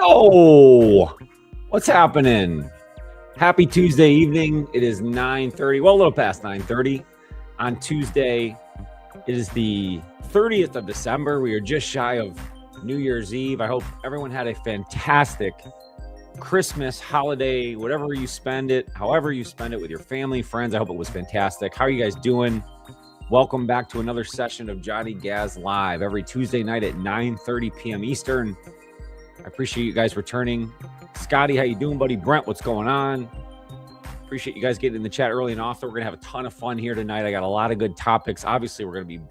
Yo, what's happening? Happy Tuesday evening. It is 9:30, well, a little past 9:30 on Tuesday. It is the 30th of December. We are just shy of New Year's Eve. I hope everyone had a fantastic Christmas, holiday, whatever you spend it, however you spend it with your family, friends. I hope it was fantastic. How are you guys doing? Welcome back to another session of Johnny Gaz Live every Tuesday night at 9:30 p.m. Eastern. I appreciate you guys returning. Scotty, how you doing, buddy? Brent, what's going on? Appreciate you guys getting in the chat early and often. We're going to have a ton of fun here tonight. I got a lot of good topics. Obviously, we're going to be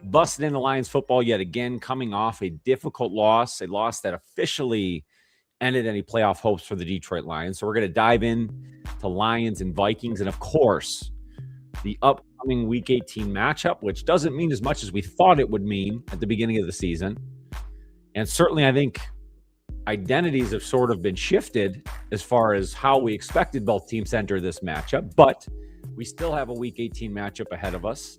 busting into Lions football yet again, coming off a difficult loss, a loss that officially ended any playoff hopes for the Detroit Lions. So we're going to dive in to Lions and Vikings, and of course, the upcoming Week 18 matchup, which doesn't mean as much as we thought it would mean at the beginning of the season. And certainly, I think identities have sort of been shifted as far as how we expected both teams to enter this matchup, but we still have a Week 18 matchup ahead of us.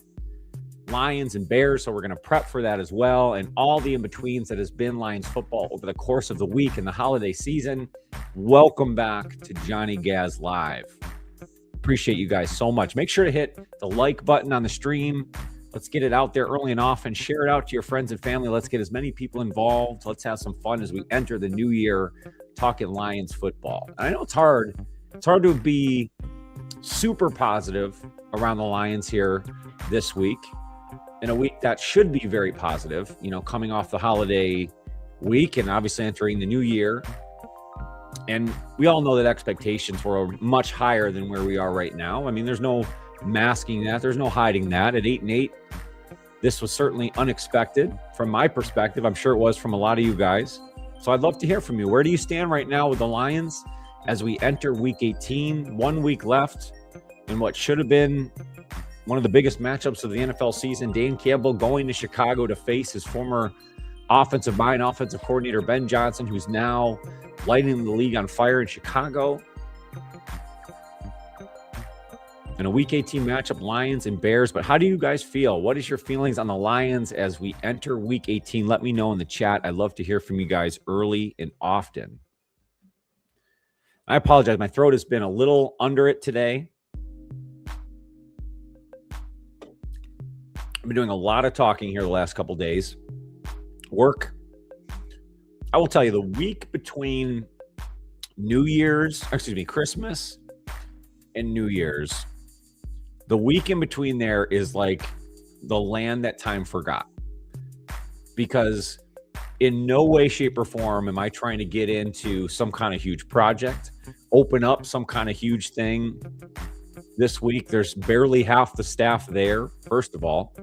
Lions and Bears, so we're going to prep for that as well, and all the in-betweens that has been Lions football over the course of the week and the holiday season. Welcome back to Johnny Gaz Live. Appreciate you guys so much. Make sure to hit the like button on the stream. Let's get it out there early and often. Share it out to your friends and family. Let's get as many people involved. Let's have some fun as we enter the new year talking Lions football. I know it's hard. It's hard to be super positive around the Lions here this week, in a week that should be very positive, you know, coming off the holiday week and obviously entering the new year. And we all know that expectations were much higher than where we are right now. I mean, there's no masking that. There's no hiding that. At 8-8, this was certainly unexpected from my perspective. I'm sure it was from a lot of you guys. So I'd love to hear from you. Where do you stand right now with the Lions as we enter Week 18? 1 week left in what should have been one of the biggest matchups of the NFL season. Dan Campbell going to Chicago to face his former offensive coordinator, Ben Johnson, who's now lighting the league on fire in Chicago. In a Week 18 matchup, Lions and Bears. But how do you guys feel? What is your feelings on the Lions as we enter Week 18? Let me know in the chat. I'd love to hear from you guys early and often. I apologize. My throat has been a little under it today. I've been doing a lot of talking here the last couple days. Work. I will tell you, the week between Christmas and New Year's, the week in between there is like the land that time forgot. Because in no way, shape, or form am I trying to get into some kind of huge project, open up some kind of huge thing this week. There's barely half the staff there, first of all.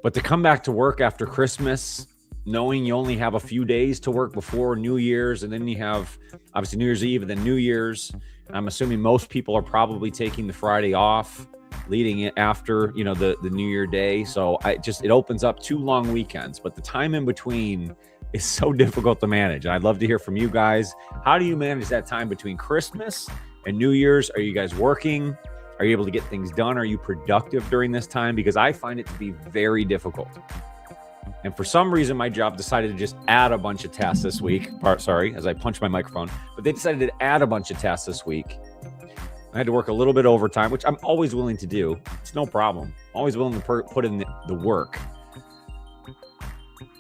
But to come back to work after Christmas, knowing you only have a few days to work before New Year's, and then you have obviously New Year's Eve and then New Year's. I'm assuming most people are probably taking the Friday off, leading it after, you know, the New Year day. So it opens up 2 long weekends, but the time in between is so difficult to manage. And I'd love to hear from you guys. How do you manage that time between Christmas and New Year's? Are you guys working? Are you able to get things done? Are you productive during this time? Because I find it to be very difficult. And for some reason, my job decided to just add a bunch of tasks this week. Sorry, as I punch my microphone. But they decided to add a bunch of tasks this week. I had to work a little bit overtime, which I'm always willing to do. It's no problem. Always willing to put in the work.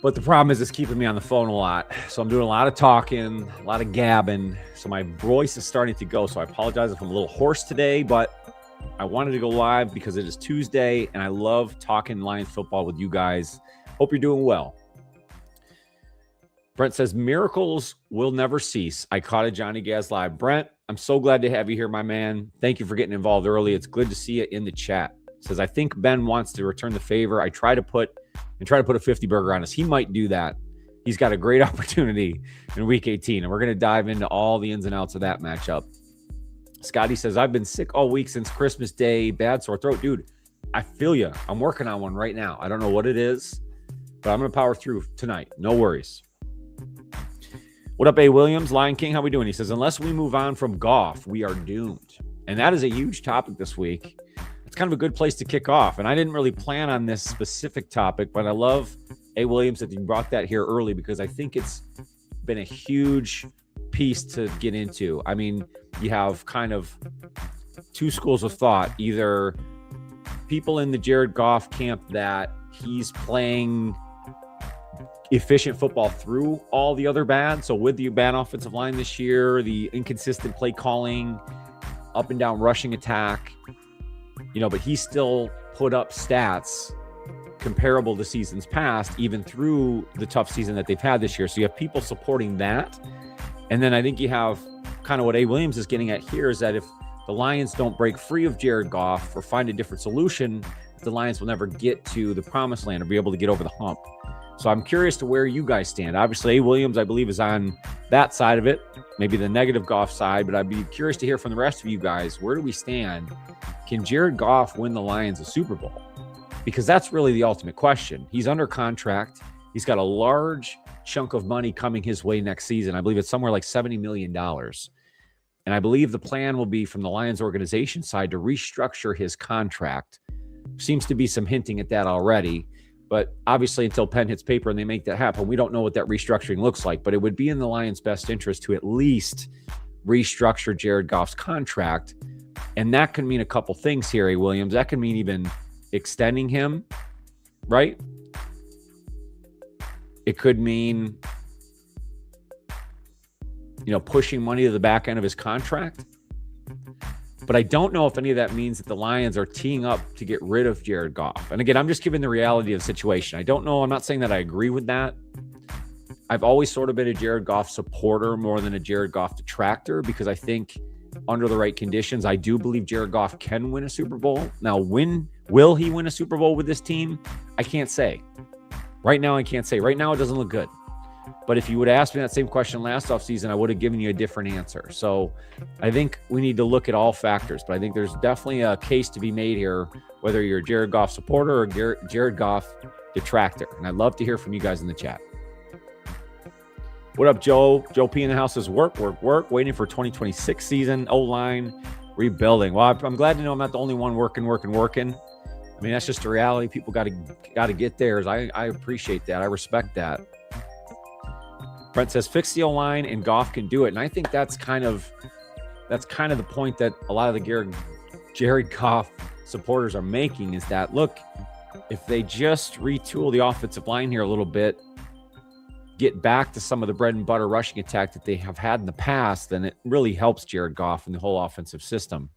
But the problem is it's keeping me on the phone a lot. So I'm doing a lot of talking, a lot of gabbing. So my voice is starting to go. So I apologize if I'm a little hoarse today, but I wanted to go live because it is Tuesday, and I love talking Lions football with you guys. Hope you're doing well. Brent says, miracles will never cease. I caught a Johnny Gaz Live. Brent, I'm so glad to have you here, my man. Thank you for getting involved early. It's good to see you in the chat. Says, I think Ben wants to return the favor. I try to put a 50 burger on us. He might do that. He's got a great opportunity in Week 18, and we're going to dive into all the ins and outs of that matchup. Scotty says, I've been sick all week since Christmas Day. Bad sore throat. Dude, I feel you. I'm working on one right now. I don't know what it is, but I'm going to power through tonight. No worries. What up, A. Williams? Lion King, how we doing? He says, unless we move on from Goff, we are doomed. And that is a huge topic this week. It's kind of a good place to kick off. And I didn't really plan on this specific topic, but I love A. Williams, that you brought that here early because I think it's been a huge piece to get into. I mean, you have kind of two schools of thought. Either people in the Jared Goff camp that he's playing efficient football through all the other bad. So with the bad offensive line this year, the inconsistent play calling, up and down rushing attack, but he still put up stats comparable to seasons past, even through the tough season that they've had this year. So you have people supporting that. And then I think you have kind of what A. Williams is getting at here is that if the Lions don't break free of Jared Goff or find a different solution, the Lions will never get to the promised land or be able to get over the hump. So I'm curious to where you guys stand. Obviously, A. Williams, I believe, is on that side of it, maybe the negative Goff side, but I'd be curious to hear from the rest of you guys. Where do we stand? Can Jared Goff win the Lions a Super Bowl? Because that's really the ultimate question. He's under contract. He's got a large chunk of money coming his way next season. I believe it's somewhere like $70 million. And I believe the plan will be from the Lions organization side to restructure his contract. Seems to be some hinting at that already. But obviously, until pen hits paper and they make that happen, we don't know what that restructuring looks like. But it would be in the Lions' best interest to at least restructure Jared Goff's contract. And that can mean a couple things here, A. Williams. That can mean even extending him, right? It could mean, pushing money to the back end of his contract. But I don't know if any of that means that the Lions are teeing up to get rid of Jared Goff. And again, I'm just giving the reality of the situation. I don't know. I'm not saying that I agree with that. I've always sort of been a Jared Goff supporter more than a Jared Goff detractor because I think under the right conditions, I do believe Jared Goff can win a Super Bowl. Now, will he win a Super Bowl with this team? I can't say. Right now, I can't say. Right now, it doesn't look good. But if you would have asked me that same question last offseason, I would have given you a different answer. So I think we need to look at all factors. But I think there's definitely a case to be made here, whether you're a Jared Goff supporter or Jared Goff detractor. And I'd love to hear from you guys in the chat. What up, Joe? Joe P in the house says work, waiting for 2026 season, O-line, rebuilding. Well, I'm glad to know I'm not the only one working. I mean, that's just a reality. People got to get theirs. I appreciate that. I respect that. Brent says fix the O-line and Goff can do it. And I think that's kind of the point that a lot of the Jared Goff supporters are making is that, look, if they just retool the offensive line here a little bit, get back to some of the bread and butter rushing attack that they have had in the past, then it really helps Jared Goff and the whole offensive system.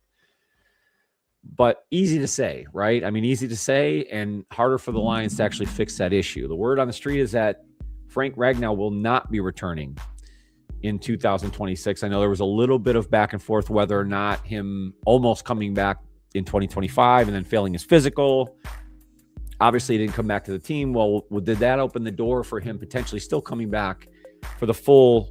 But easy to say, right? I mean, easy to say and harder for the Lions to actually fix that issue. The word on the street is that Frank Ragnow will not be returning in 2026. I know there was a little bit of back and forth whether or not him almost coming back in 2025 and then failing his physical. Obviously, he didn't come back to the team. Well, did that open the door for him potentially still coming back for the full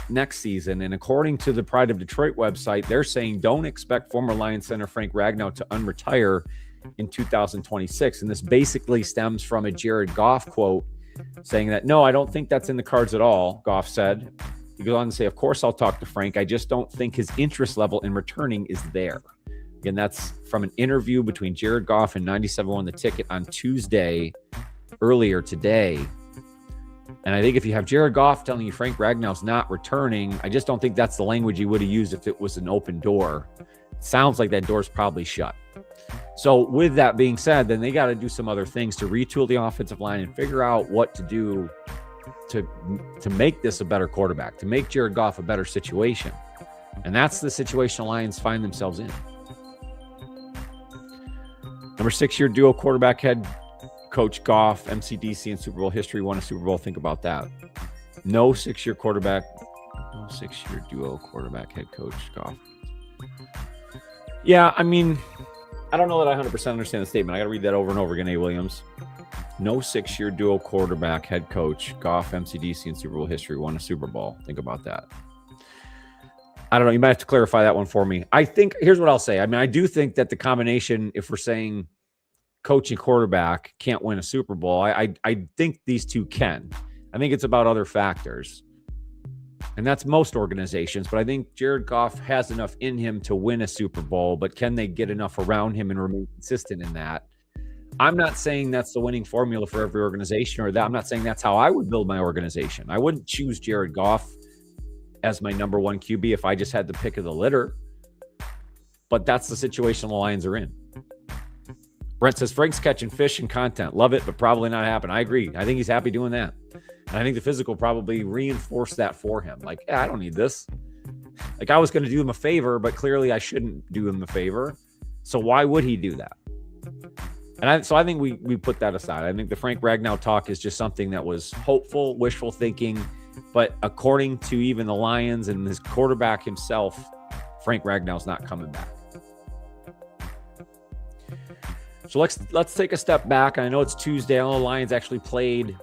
next season? And according to the Pride of Detroit website, they're saying don't expect former Lions center Frank Ragnow to unretire in 2026. And this basically stems from a Jared Goff quote saying that, no, I don't think that's in the cards at all, Goff said. He goes on to say, of course, I'll talk to Frank. I just don't think his interest level in returning is there. Again, that's from an interview between Jared Goff and 97.1 The Ticket on Tuesday, earlier today. And I think if you have Jared Goff telling you Frank Ragnow's not returning, I just don't think that's the language he would have used if it was an open door. It sounds like that door's probably shut. So with that being said, then they got to do some other things to retool the offensive line and figure out what to do to make this a better quarterback, to make Jared Goff a better situation. And that's the situation the Lions find themselves in. Number 6-year duo quarterback head coach Goff, MCDC in Super Bowl history, won a Super Bowl. Think about that. No 6-year duo quarterback head coach Goff. Yeah, I mean, I don't know that I 100% understand the statement. I got to read that over and over again, A. Williams. No 6-year dual quarterback head coach, Goff, MCDC in Super Bowl history, won a Super Bowl. Think about that. I don't know. You might have to clarify that one for me. I think, here's what I'll say. I mean, I do think that the combination, if we're saying coach and quarterback can't win a Super Bowl, I think these two can. I think it's about other factors. And that's most organizations. But I think Jared Goff has enough in him to win a Super Bowl. But can they get enough around him and remain consistent in that? I'm not saying that's the winning formula for every organization, or that I'm not saying that's how I would build my organization. I wouldn't choose Jared Goff as my number one QB if I just had the pick of the litter. But that's the situation the Lions are in. Brent says, Frank's catching fish and content. Love it, but probably not happen. I agree. I think he's happy doing that. And I think the physical probably reinforced that for him. Like, I don't need this. Like, I was going to do him a favor, but clearly I shouldn't do him a favor. So why would he do that? And so I think we put that aside. I think the Frank Ragnow talk is just something that was hopeful, wishful thinking. But according to even the Lions and his quarterback himself, Frank Ragnow's not coming back. So let's take a step back. I know it's Tuesday. I know the Lions actually played,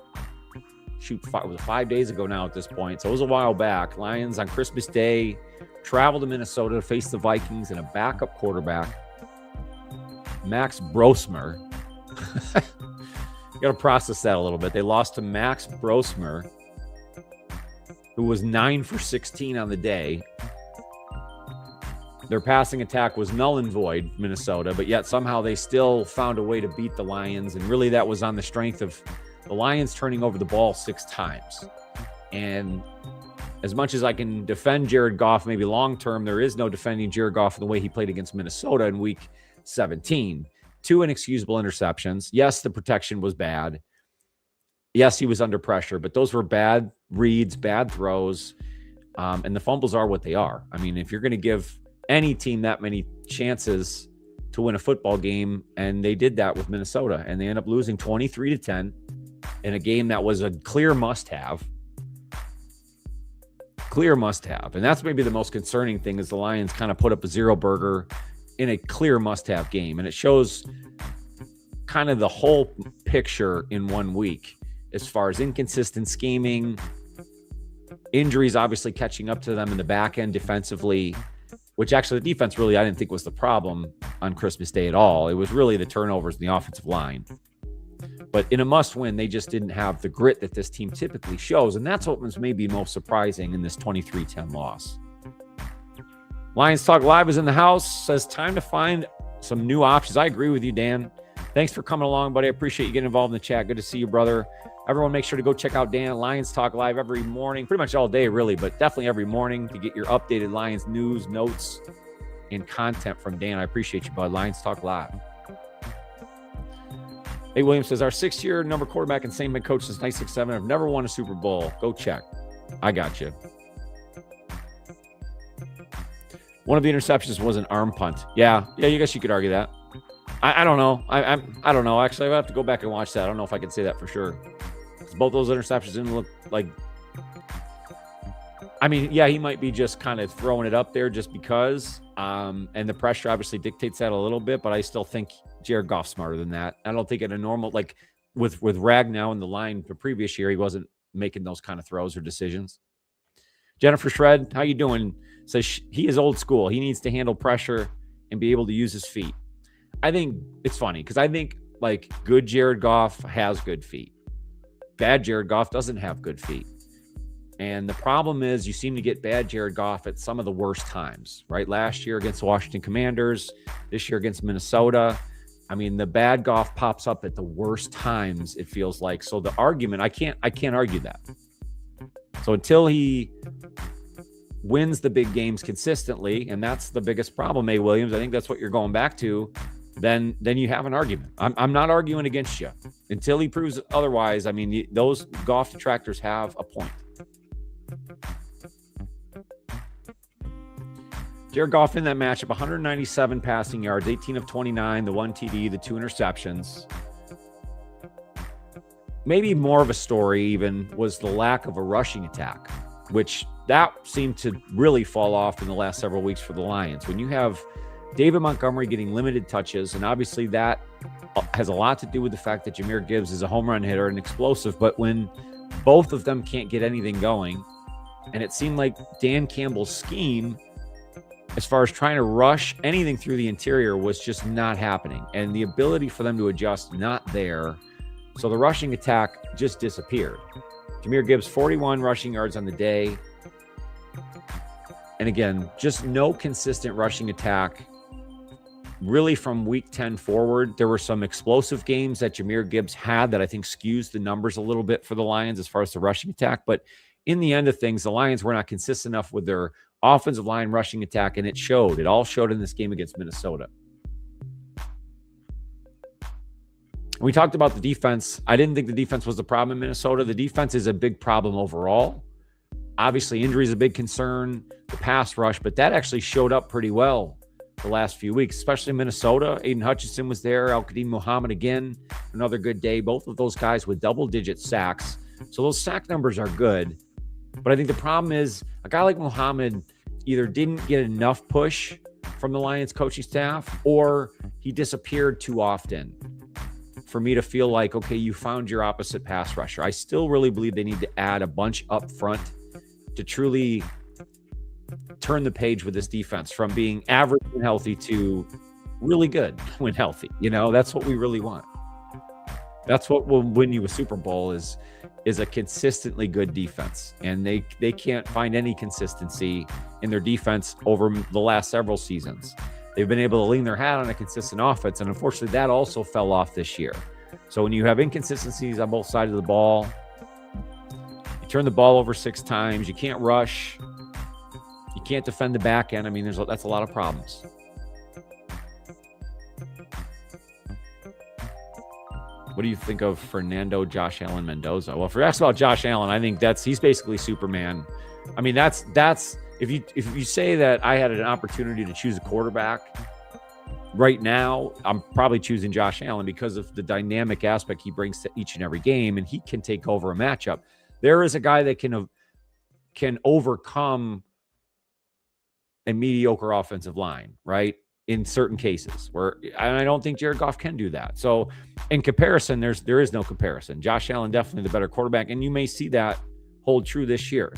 it was 5 days ago now at this point. So it was a while back. Lions on Christmas Day traveled to Minnesota to face the Vikings and a backup quarterback, Max Brosmer. You got to process that a little bit. They lost to Max Brosmer, who was 9 for 16 on the day. Their passing attack was null and void, Minnesota, but yet somehow they still found a way to beat the Lions. And really that was on the strength of the Lions turning over the ball 6 times. And as much as I can defend Jared Goff, maybe long-term, there is no defending Jared Goff in the way he played against Minnesota in week 17. 2 inexcusable interceptions. Yes, the protection was bad. Yes, he was under pressure, but those were bad reads, bad throws. And the fumbles are what they are. I mean, if you're going to give any team that many chances to win a football game, and they did that with Minnesota, and they end up losing 23-10 in a game that was a clear must-have. Clear must-have. And that's maybe the most concerning thing is the Lions kind of put up a zero burger in a clear must-have game. And it shows kind of the whole picture in 1 week as far as inconsistent scheming, injuries obviously catching up to them in the back end defensively, which actually the defense really I didn't think was the problem on Christmas Day at all. It was really the turnovers in the offensive line. But in a must-win, they just didn't have the grit that this team typically shows, and that's what was maybe most surprising in this 23-10 loss. Lions Talk Live is in the house. Says time to find some new options. I agree with you, Dan. Thanks for coming along, buddy. I appreciate you getting involved in the chat. Good to see you, brother. Everyone make sure to go check out Dan at Lions Talk Live every morning, pretty much all day, really, but definitely every morning to get your updated Lions news, notes, and content from Dan. I appreciate you, bud. Lions Talk Live. Hey, Williams says, our 6-year number quarterback and same head coach since 1967. I've never won a Super Bowl. Go check. I got you. One of the interceptions was an arm punt. Yeah, I guess you could argue that. I don't know. I don't know. Actually, I have to go back and watch that. I don't know if I can say that for sure. Both those interceptions didn't look like. I mean, yeah, he might be just kind of throwing it up there just because. And the pressure obviously dictates that a little bit, but I still think Jared Goff's smarter than that. I don't think in a normal, like with Ragnow in the line the previous year, he wasn't making those kind of throws or decisions. Jennifer Shred, how you doing? Says he is old school. He needs to handle pressure and be able to use his feet. I think it's funny because I think like good Jared Goff has good feet. Bad Jared Goff doesn't have good feet. And the problem is you seem to get bad Jared Goff at some of the worst times, right? Last year against the Washington Commanders, this year against Minnesota. I mean, the bad Goff pops up at the worst times, it feels like. So the argument, I can't argue that. So until he wins the big games consistently, and that's the biggest problem, A. Williams, I think that's what you're going back to, then you have an argument. I'm not arguing against you. Until he proves otherwise, I mean, those Goff detractors have a point. Jared Goff in that matchup, 197 passing yards, 18 of 29, the 1 TD, the 2 interceptions. Maybe more of a story even was the lack of a rushing attack, which that seemed to really fall off in the last several weeks for the Lions. When you have David Montgomery getting limited touches, and obviously that has a lot to do with the fact that Jahmyr Gibbs is a home run hitter and explosive, but when both of them can't get anything going, and it seemed like Dan Campbell's scheme as far as trying to rush anything through the interior was just not happening, and the ability for them to adjust not there. So the rushing attack just disappeared. Jahmyr Gibbs, 41 rushing yards on the day. And again, just no consistent rushing attack really from week 10 forward, there were some explosive games that Jahmyr Gibbs had that I think skews the numbers a little bit for the Lions as far as the rushing attack. But in the end of things, the Lions were not consistent enough with their offensive line rushing attack, and it showed. It all showed in this game against Minnesota. We talked about the defense. I didn't think the defense was the problem in Minnesota. The defense is a big problem overall. Obviously, injury is a big concern, the pass rush, but that actually showed up pretty well the last few weeks, especially in Minnesota. Aiden Hutchinson was there. Al-Qadim Muhammad again, another good day. Both of those guys with double-digit sacks. So those sack numbers are good. But I think the problem is a guy like Muhammad either didn't get enough push from the Lions coaching staff or he disappeared too often for me to feel like, okay, you found your opposite pass rusher. I still really believe they need to add a bunch up front to truly turn the page with this defense from being average when healthy to really good when healthy. You know, that's what we really want. That's what will win you a Super Bowl is a consistently good defense. And they can't find any consistency in their defense over the last several seasons. They've been able to lean their hat on a consistent offense. And unfortunately, that also fell off this year. So when you have inconsistencies on both sides of the ball, you turn the ball over 6 times, you can't rush, you can't defend the back end. I mean, that's a lot of problems. What do you think of Fernando Josh Allen Mendoza? Well, if you're asked about Josh Allen, I think he's basically Superman. I mean, that's if you say that I had an opportunity to choose a quarterback right now, I'm probably choosing Josh Allen because of the dynamic aspect he brings to each and every game, and he can take over a matchup. There is a guy that can overcome a mediocre offensive line, right? In certain cases, and I don't think Jared Goff can do that. So in comparison, there is no comparison. Josh Allen definitely the better quarterback, and you may see that hold true this year.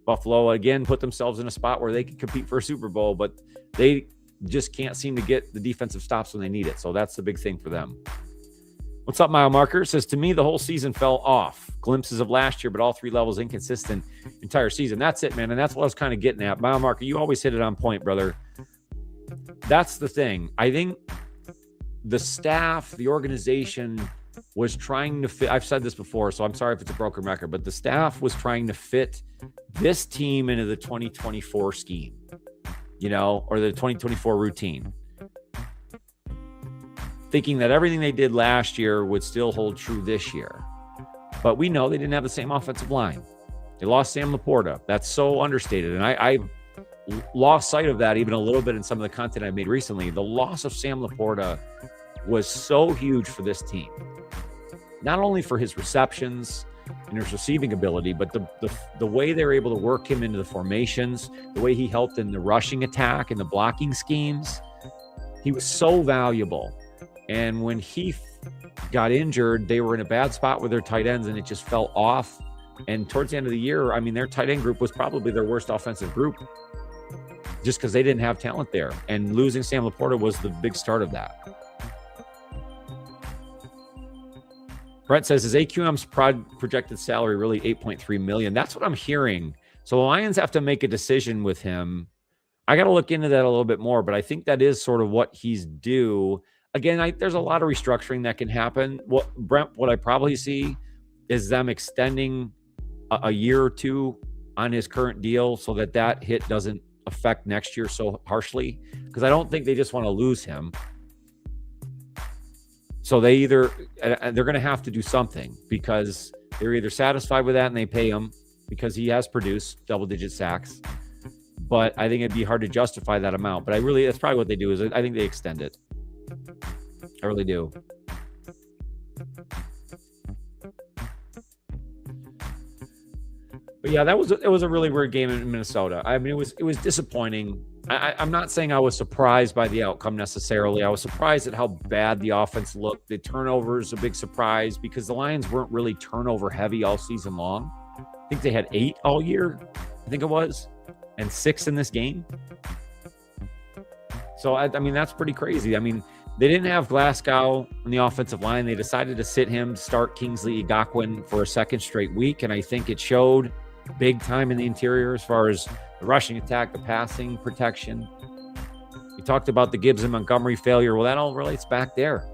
Buffalo again put themselves in a spot where they can compete for a Super Bowl, but they just can't seem to get the defensive stops when they need it. So that's the big thing for them. What's up, Mile Marker? Says, to me, the whole season fell off. Glimpses of last year, but all 3 levels inconsistent entire season. That's it, man. And that's what I was kind of getting at. Mile Marker, you always hit it on point, brother. That's the thing. I think the staff, the organization was trying to fit. I've said this before, so I'm sorry if it's a broken record, but the staff was trying to fit this team into the 2024 scheme, or the 2024 routine, thinking that everything they did last year would still hold true this year. But we know they didn't have the same offensive line. They lost Sam Laporta. That's so understated. And I lost sight of that even a little bit in some of the content I made recently. The loss of Sam Laporta was so huge for this team. Not only for his receptions and his receiving ability, but the way they were able to work him into the formations, the way he helped in the rushing attack and the blocking schemes. He was so valuable. And when he got injured, they were in a bad spot with their tight ends, and it just fell off. And towards the end of the year, I mean, their tight end group was probably their worst offensive group just because they didn't have talent there. And losing Sam Laporta was the big start of that. Brett says, is AQM's projected salary really $8.3 million? That's what I'm hearing. So the Lions have to make a decision with him. I got to look into that a little bit more, but I think that is sort of what he's due. Again, there's a lot of restructuring that can happen. What I probably see is them extending a year or two on his current deal so that hit doesn't affect next year so harshly, because I don't think they just want to lose him. So they're going to have to do something, because they're either satisfied with that and they pay him because he has produced double-digit sacks. But I think it'd be hard to justify that amount. But that's probably what they do, is I think they extend it. I really do. But yeah, it was a really weird game in Minnesota. I mean, it was disappointing. I'm not saying I was surprised by the outcome necessarily. I was surprised at how bad the offense looked. The turnover is a big surprise because the Lions weren't really turnover heavy all season long. I think they had 8 all year, I think it was, and 6 in this game. So, I mean, that's pretty crazy. I mean, they didn't have Glasgow on the offensive line. They decided to sit him, start Kingsley Igakwe for a second straight week, and I think it showed big time in the interior as far as the rushing attack, the passing protection. We talked about the Gibbs and Montgomery failure. Well, that all relates back there.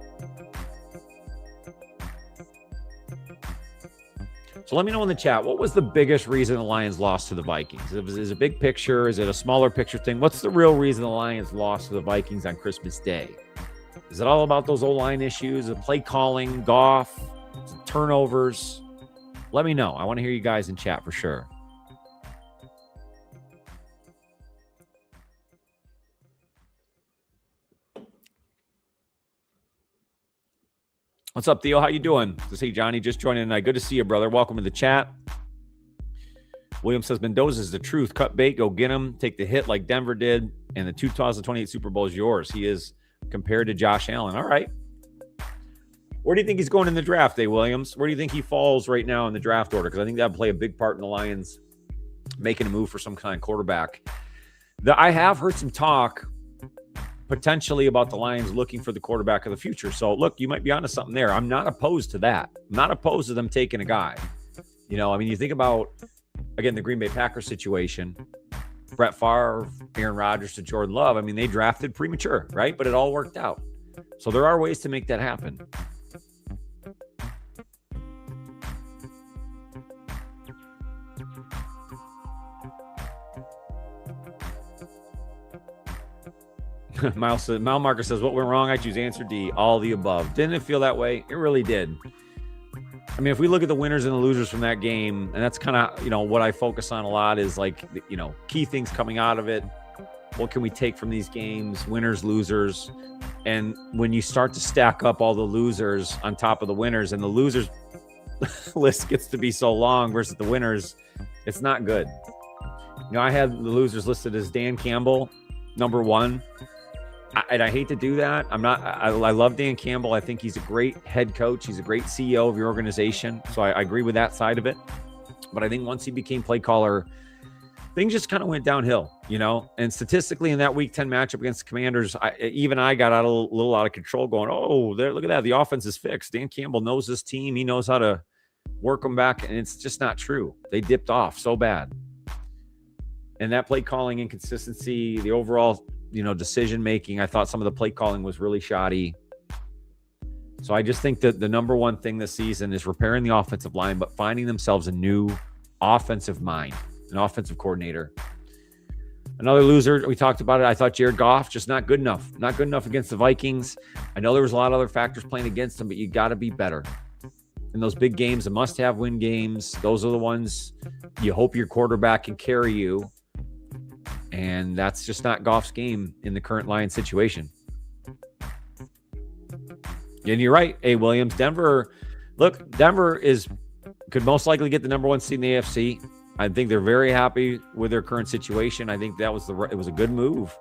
So let me know in the chat, what was the biggest reason the Lions lost to the Vikings? Is it a big picture? Is it a smaller picture thing? What's the real reason the Lions lost to the Vikings on Christmas Day? Is it all about those O-line issues, the play calling, Goff, turnovers? Let me know. I want to hear you guys in chat for sure. What's up, Theo? How you doing? Hey, Johnny, just joining tonight. Good to see you, brother. Welcome to the chat. William says, Mendoza's the truth. Cut bait, go get him. Take the hit like Denver did. And the 2028 Super Bowl is yours. He is compared to Josh Allen. All right. Where do you think he's going in the draft, Williams? Where do you think he falls right now in the draft order? Because I think that would play a big part in the Lions making a move for some kind of quarterback. I have heard some talk potentially about the Lions looking for the quarterback of the future. So, look, you might be onto something there. I'm not opposed to that. I'm not opposed to them taking a guy. You think about, again, the Green Bay Packers situation. Brett Favre, Aaron Rodgers to Jordan Love. They drafted premature, right? But it all worked out. So there are ways to make that happen. Mile Marker says, what went wrong? I choose answer D, all the above. Didn't it feel that way? It really did. If we look at the winners and the losers from that game, and that's kind of, what I focus on a lot is key things coming out of it. What can we take from these games? Winners, losers. And when you start to stack up all the losers on top of the winners, and the losers list gets to be so long versus the winners, it's not good. I had the losers listed as Dan Campbell, number one. And I hate to do that. I love Dan Campbell. I think he's a great head coach. He's a great CEO of your organization. So I agree with that side of it. But I think once he became play caller, things just kind of went downhill, And statistically in that Week 10 matchup against the Commanders, I got a little out of control going, look at that. The offense is fixed. Dan Campbell knows this team. He knows how to work them back. And it's just not true. They dipped off so bad. And that play calling inconsistency, the overall decision making, I thought some of the play calling was really shoddy. So I just think that the number one thing this season is repairing the offensive line, but finding themselves a new offensive mind, an offensive coordinator. Another loser, we talked about it. I thought Jared Goff, just not good enough. Not good enough against the Vikings. I know there was a lot of other factors playing against him, but you got to be better. In those big games, the must-have win games, those are the ones you hope your quarterback can carry you. And that's just not Goff's game in the current Lions situation. And you're right, Williams. Denver could most likely get the number one seed in the AFC. I think they're very happy with their current situation. I think it was a good move.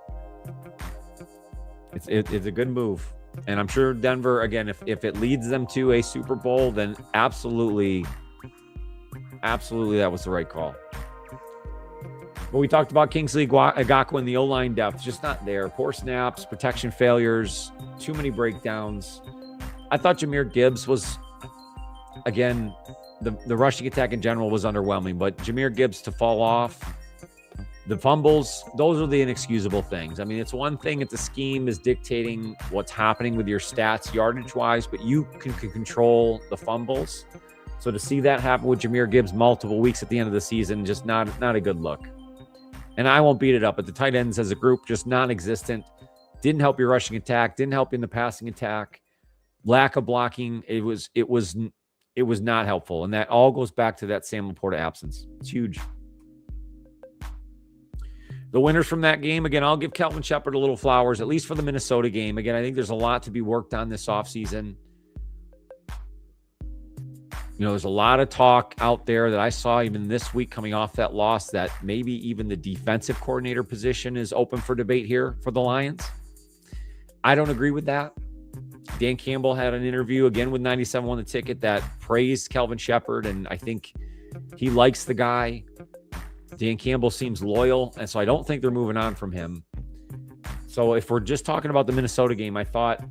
It's a good move. And I'm sure Denver, again, if it leads them to a Super Bowl, then absolutely that was the right call. But we talked about Kingsley Agakwa and the O-line depth, just not there. Poor snaps, protection failures, too many breakdowns. I thought Jahmyr Gibbs was, again, the rushing attack in general was underwhelming, but Jahmyr Gibbs to fall off, the fumbles, those are the inexcusable things. It's one thing if the scheme is dictating what's happening with your stats yardage-wise, but you can control the fumbles. So to see that happen with Jahmyr Gibbs multiple weeks at the end of the season, just not a good look. And I won't beat it up, but the tight ends as a group, just non-existent. Didn't help your rushing attack. Didn't help in the passing attack. Lack of blocking. It was not helpful. And that all goes back to that Sam Laporta absence. It's huge. The winners from that game, again, I'll give Kelvin Shepard a little flowers, at least for the Minnesota game. Again, I think there's a lot to be worked on this offseason. There's a lot of talk out there that I saw even this week coming off that loss that maybe even the defensive coordinator position is open for debate here for the Lions. I don't agree with that. Dan Campbell had an interview again with 97 won the ticket that praised Kelvin Shepard, and I think he likes the guy. Dan Campbell seems loyal, and so I don't think they're moving on from him. So if we're just talking about the Minnesota game, I thought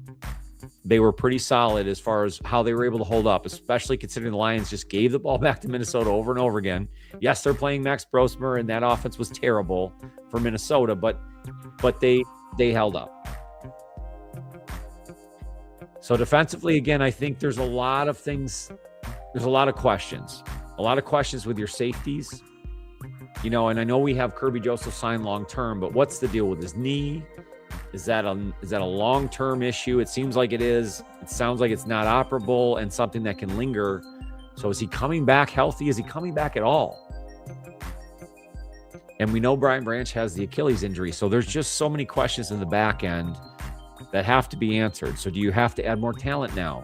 they were pretty solid as far as how they were able to hold up, especially considering the Lions just gave the ball back to Minnesota over and over again. Yes, they're playing Max Brosmer, and that offense was terrible for Minnesota, but they they held up. So defensively, again, I think there's a lot of things. There's a lot of questions. A lot of questions with your safeties. And I know we have Kirby Joseph signed long-term, but what's the deal with his knee? Is that a long-term issue? It seems like it is. It sounds like it's not operable and something that can linger. So is he coming back healthy? Is he coming back at all? And we know Brian Branch has the Achilles injury. So there's just so many questions in the back end that have to be answered. So do you have to add more talent now?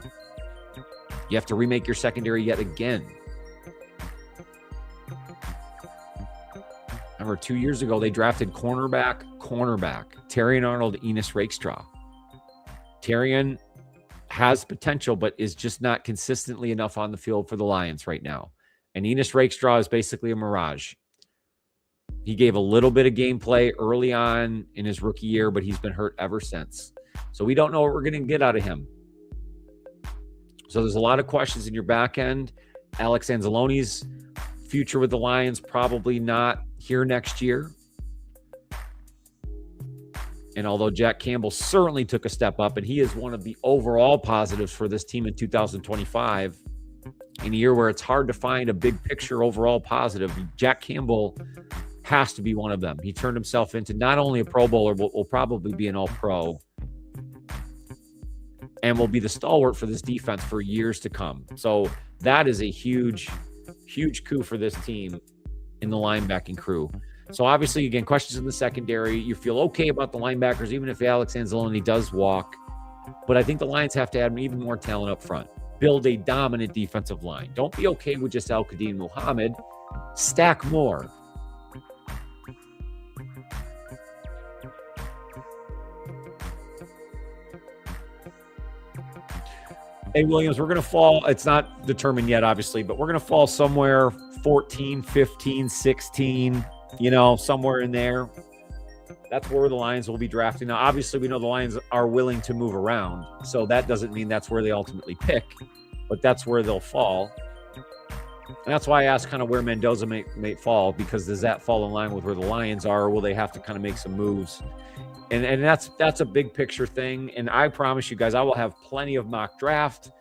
You have to remake your secondary yet again. Remember, 2 years ago, they drafted cornerback, Terrion Arnold, Enos Rakestraw. Terrion has potential, but is just not consistently enough on the field for the Lions right now. And Enos Rakestraw is basically a mirage. He gave a little bit of gameplay early on in his rookie year, but he's been hurt ever since. So we don't know what we're going to get out of him. So there's a lot of questions in your back end. Alex Anzalone's future with the Lions, probably not here next year. And although Jack Campbell certainly took a step up, and he is one of the overall positives for this team in 2025, in a year where it's hard to find a big picture overall positive, Jack Campbell has to be one of them. He turned himself into not only a Pro Bowler, but will probably be an All-Pro and will be the stalwart for this defense for years to come. So that is a huge, huge coup for this team in the linebacking crew. So obviously, again, questions in the secondary. You feel okay about the linebackers, even if Alex Anzalone does walk. But I think the Lions have to add even more talent up front. Build a dominant defensive line. Don't be okay with just Al-Qadim Muhammad. Stack more. Hey, Williams, we're going to fall. It's not determined yet, obviously, but we're going to fall somewhere 14, 15, 16, somewhere in there. That's where the Lions will be drafting. Now, obviously, we know the Lions are willing to move around, so that doesn't mean that's where they ultimately pick, but that's where they'll fall. And that's why I asked kind of where Mendoza may fall, because does that fall in line with where the Lions are, or will they have to kind of make some moves? And that's a big picture thing. And I promise you guys, I will have plenty of mock draft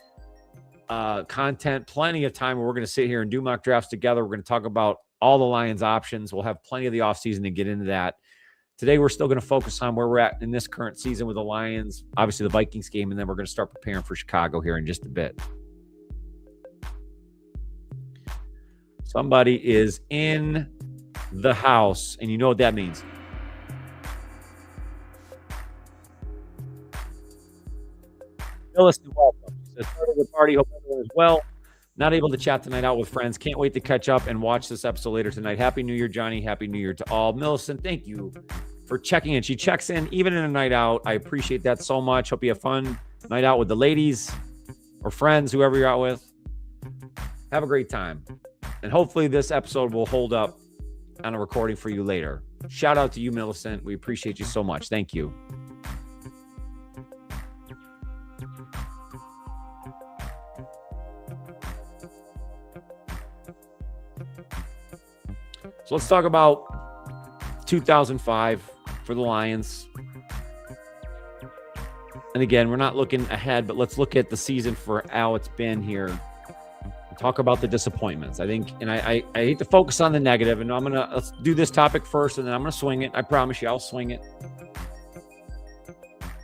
content, plenty of time where we're going to sit here and do mock drafts together. We're going to talk about all the Lions options. We'll have plenty of the offseason to get into that. Today, we're still going to focus on where we're at in this current season with the Lions, obviously the Vikings game, and then we're going to start preparing for Chicago here in just a bit. Somebody is in the house, and you know what that means. Phyllis, welcome. She says, "Part of the party. Hope everyone is well. Not able to chat tonight out with friends. Can't wait to catch up and watch this episode later tonight. Happy New Year, Johnny. Happy New Year to all." Millicent, thank you for checking in. She checks in even in a night out. I appreciate that so much. Hope you have fun night out with the ladies or friends, whoever you're out with. Have a great time. And hopefully this episode will hold up on a recording for you later. Shout out to you, Millicent. We appreciate you so much. Thank you. So let's talk about 2005 for the Lions. And again, we're not looking ahead, but let's look at the season for how it's been here. And talk about the disappointments. I think, and I hate to focus on the negative, and let's do this topic first, and then I'm going to swing it. I promise you, I'll swing it.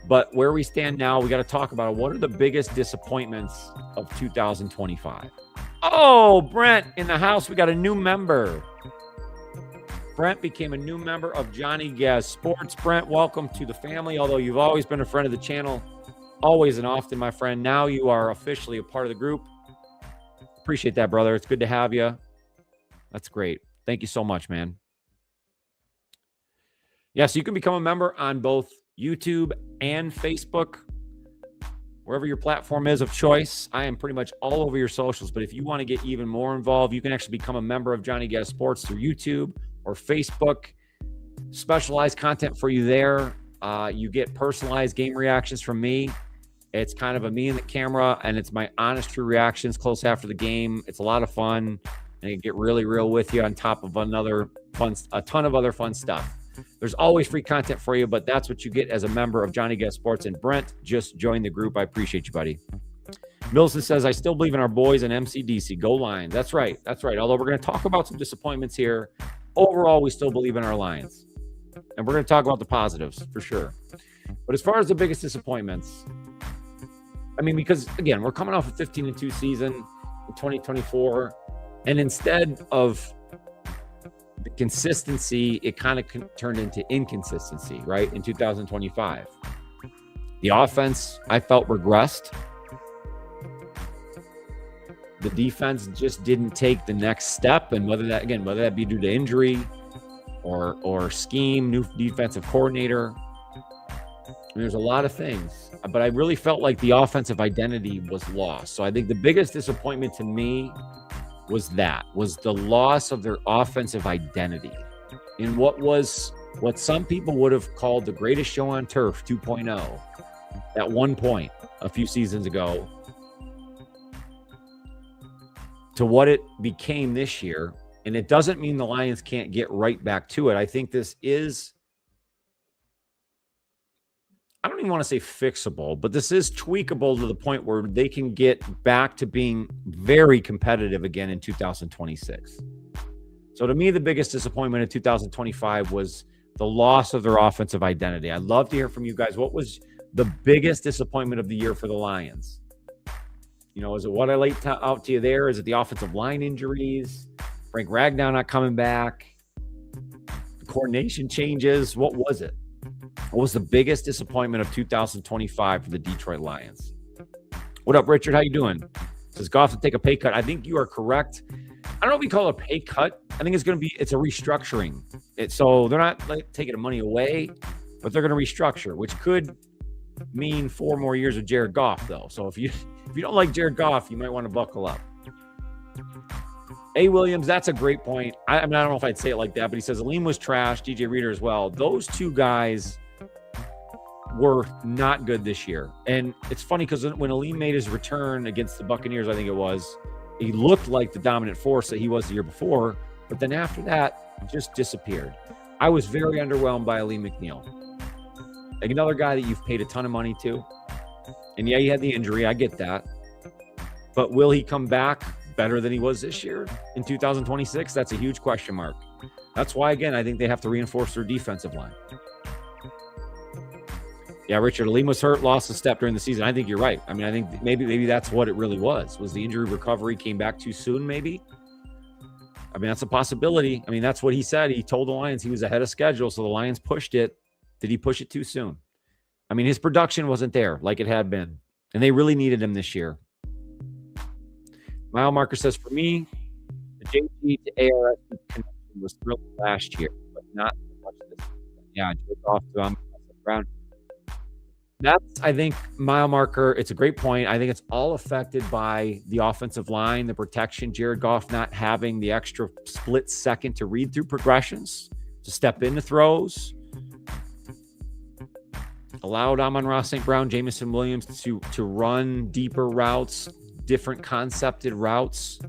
But where we stand now, we got to talk about what are the biggest disappointments of 2025. Oh, Brent in the house. We got a new member. Brent became a new member of Johnny Gaz Sports. Brent, welcome to the family. Although you've always been a friend of the channel, always and often, my friend. Now you are officially a part of the group. Appreciate that, brother. It's good to have you. That's great. Thank you so much, man. Yeah, so you can become a member on both YouTube and Facebook, wherever your platform is of choice. I am pretty much all over your socials, but if you want to get even more involved, you can actually become a member of Johnny Gaz Sports through YouTube or Facebook. Specialized content for you there. You get personalized game reactions from me. It's kind of a me and the camera, and it's my honest, true reactions close after the game. It's a lot of fun, and I get really real with you on top of a ton of other fun stuff. There's always free content for you, but that's what you get as a member of Johnny Gaz Sports. And Brent, just join the group. I appreciate you, buddy. Milson says, I still believe in our boys and MCDC. Go Lions. That's right. That's right. Although we're going to talk about some disappointments here, overall, we still believe in our Lions. And we're going to talk about the positives for sure. But as far as the biggest disappointments, I mean, because, again, we're coming off a 15-2 season in 2024. And instead of the consistency, it kind of turned into inconsistency, right, in 2025. The offense, I felt, regressed. The defense just didn't take the next step, and whether that be due to injury or scheme, new defensive coordinator. I mean, there's a lot of things, but I really felt like the offensive identity was lost. So I think the biggest disappointment to me was the loss of their offensive identity in what some people would have called the greatest show on turf 2.0 at one point a few seasons ago, to what it became this year. And it doesn't mean the Lions can't get right back to it. I think this is, I don't even want to say fixable, but this is tweakable to the point where they can get back to being very competitive again in 2026. So to me, the biggest disappointment in 2025 was the loss of their offensive identity. I'd love to hear from you guys. What was the biggest disappointment of the year for the Lions? You know, is it what I laid out to you there? Is it the offensive line injuries? Frank Ragnow not coming back? The coordination changes? What was it? What was the biggest disappointment of 2025 for the Detroit Lions? What up, Richard? How you doing? Says Goff to take a pay cut. I think you are correct. I don't know if we call it a pay cut. I think it's a restructuring. So they're not like taking the money away, but they're going to restructure, which could mean 4 more years of Jared Goff, though. So if you don't like Jared Goff, you might want to buckle up. A. Williams, that's a great point. I mean, I don't know if I'd say it like that, but he says Aleem was trash, DJ Reader as well. Those two guys were not good this year. And it's funny because when Aleem made his return against the Buccaneers, I think it was, he looked like the dominant force that he was the year before. But then after that, just disappeared. I was very underwhelmed by Aleem McNeil. Like another guy that you've paid a ton of money to. And yeah, he had the injury. I get that. But will he come back better than he was this year in 2026? That's a huge question mark. That's why, again, I think they have to reinforce their defensive line. Yeah, Richard, Aleem was hurt, lost a step during the season. I think you're right. I mean, I think maybe that's what it really was the injury recovery came back too soon, maybe? I mean, that's a possibility. I mean, that's what he said. He told the Lions he was ahead of schedule, so the Lions pushed it. Did he push it too soon? I mean, his production wasn't there like it had been, and they really needed him this year. Mile Marker says, for me, the JG to ARS connection was thrilling last year, but not so much this season. Yeah, just off to Brown. That's, I think, Mile Marker, it's a great point. I think it's all affected by the offensive line, the protection, Jared Goff not having the extra split second to read through progressions, to step into throws. Allowed Amon-Ra St. Brown, Jamison Williams to run deeper routes, different concepted routes.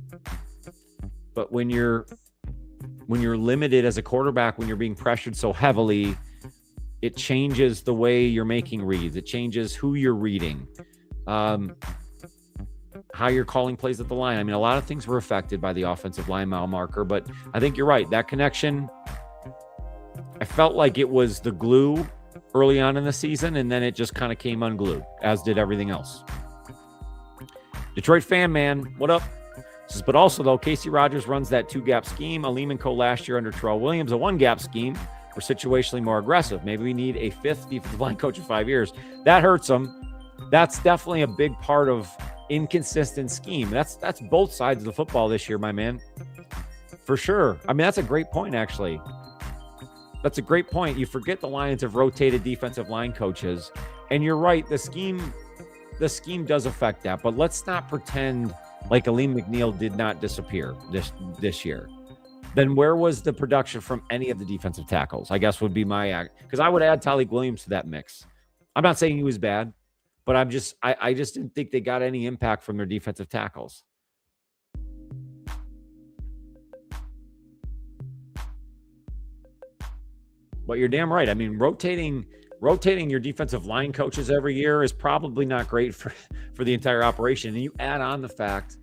But when you're limited as a quarterback, when you're being pressured so heavily, it changes the way you're making reads. It changes who you're reading, how you're calling plays at the line. I mean, a lot of things were affected by the offensive line, Mile Marker, but I think you're right. That connection, I felt like it was the glue early on in the season, and then it just kind of came unglued, as did everything else. Detroit fan man, what up? Says, but also, though, Casey Rogers runs that 2-gap scheme. Aleem and Co. last year under Terrell Williams, a 1-gap scheme. We're situationally more aggressive. Maybe we need a 5th defensive line coach in 5 years. That hurts them. That's definitely a big part of inconsistent scheme. That's both sides of the football this year, my man. For sure. I mean, that's a great point, actually. That's a great point. You forget the Lions have rotated defensive line coaches. And you're right, the scheme does affect that. But let's not pretend like Aleem McNeil did not disappear this year. Then where was the production from any of the defensive tackles? I guess would be my act. Because I would add Tyleik Williams to that mix. I'm not saying he was bad, but I just didn't think they got any impact from their defensive tackles. But you're damn right. I mean, rotating your defensive line coaches every year is probably not great for the entire operation. And you add on the fact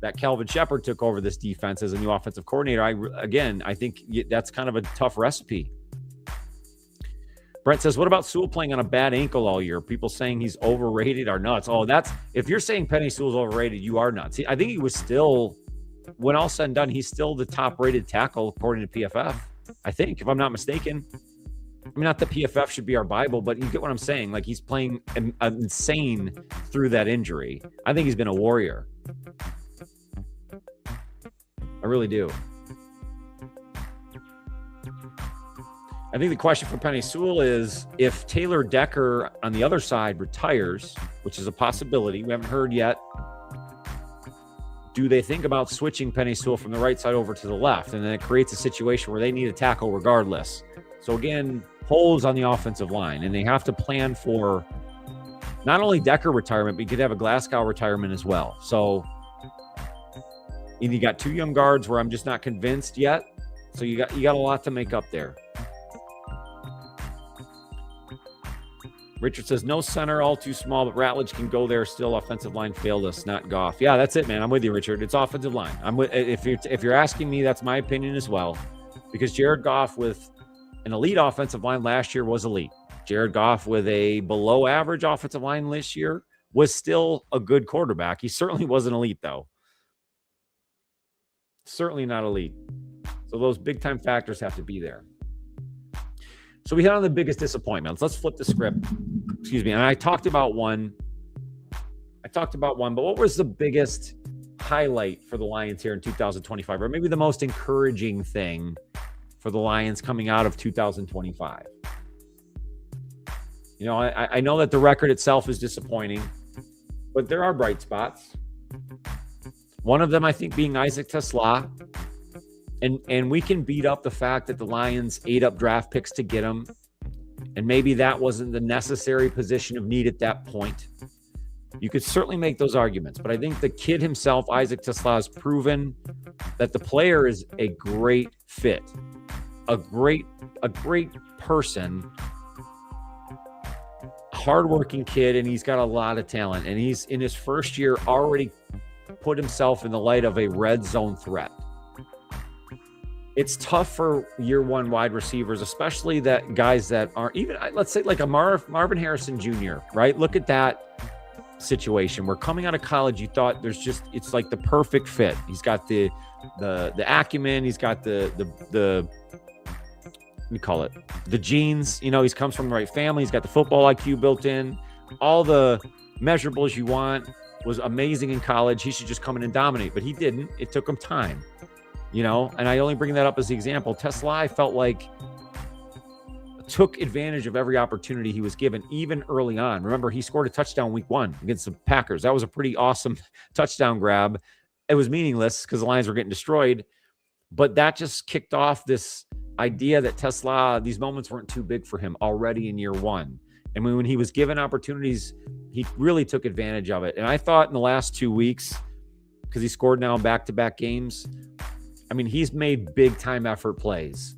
that Calvin Shepard took over this defense as a new offensive coordinator. I think that's kind of a tough recipe. Brent says, what about Sewell playing on a bad ankle all year? People saying he's overrated are nuts. Oh, if you're saying Penei Sewell's overrated, you are nuts. I think he was still, when all said and done, he's still the top-rated tackle according to PFF, I think, if I'm not mistaken. I mean, not that PFF should be our Bible, but you get what I'm saying. Like, he's playing insane through that injury. I think he's been a warrior. I really do. I think the question for Penei Sewell is, if Taylor Decker on the other side retires, which is a possibility, we haven't heard yet, do they think about switching Penei Sewell from the right side over to the left? And then it creates a situation where they need a tackle regardless. So again, holes on the offensive line, and they have to plan for not only Decker retirement, but you could have a Glasgow retirement as well. So and you got two young guards where I'm just not convinced yet. So you got a lot to make up there. Richard says, no center, all too small, but Ratledge can go there still. Offensive line failed us, not Goff. Yeah, that's it, man. I'm with you, Richard. It's offensive line. If you're asking me, that's my opinion as well. Because Jared Goff with an elite offensive line last year was elite. Jared Goff with a below average offensive line this year was still a good quarterback. He certainly wasn't elite, though. Certainly not elite. So those big time factors have to be there. So we hit on the biggest disappointments. Let's flip the script. Excuse me. And I talked about one, but what was the biggest highlight for the Lions here in 2025? Or maybe the most encouraging thing for the Lions coming out of 2025? You know, I know that the record itself is disappointing, but there are bright spots. One of them, I think, being Isaac Tesla. And we can beat up the fact that the Lions ate up draft picks to get him. And maybe that wasn't the necessary position of need at that point. You could certainly make those arguments. But I think the kid himself, Isaac Tesla, has proven that the player is a great fit. A great person. Hardworking kid, and he's got a lot of talent. And he's, in his first year, already put himself in the light of a red zone threat. It's tough for year one wide receivers, especially that guys that aren't even, let's say like a Marvin Harrison Jr., right? Look at that situation where coming out of college, you thought it's like the perfect fit. He's got the acumen. He's got the genes, you know, he comes from the right family. He's got the football IQ built in, all the measurables you want. Was amazing in college. He should just come in and dominate, but he didn't. It took him time. You know, and I only bring that up as the example. Tesla, I felt like, took advantage of every opportunity he was given, even early on. Remember, he scored a touchdown week 1 against the Packers. That was a pretty awesome touchdown grab. It was meaningless because the Lions were getting destroyed, but that just kicked off this idea that Tesla, these moments weren't too big for him already in year 1. And when he was given opportunities, he really took advantage of it. And I thought in the last 2 weeks, because he scored now in back-to-back games, I mean, he's made big-time effort plays.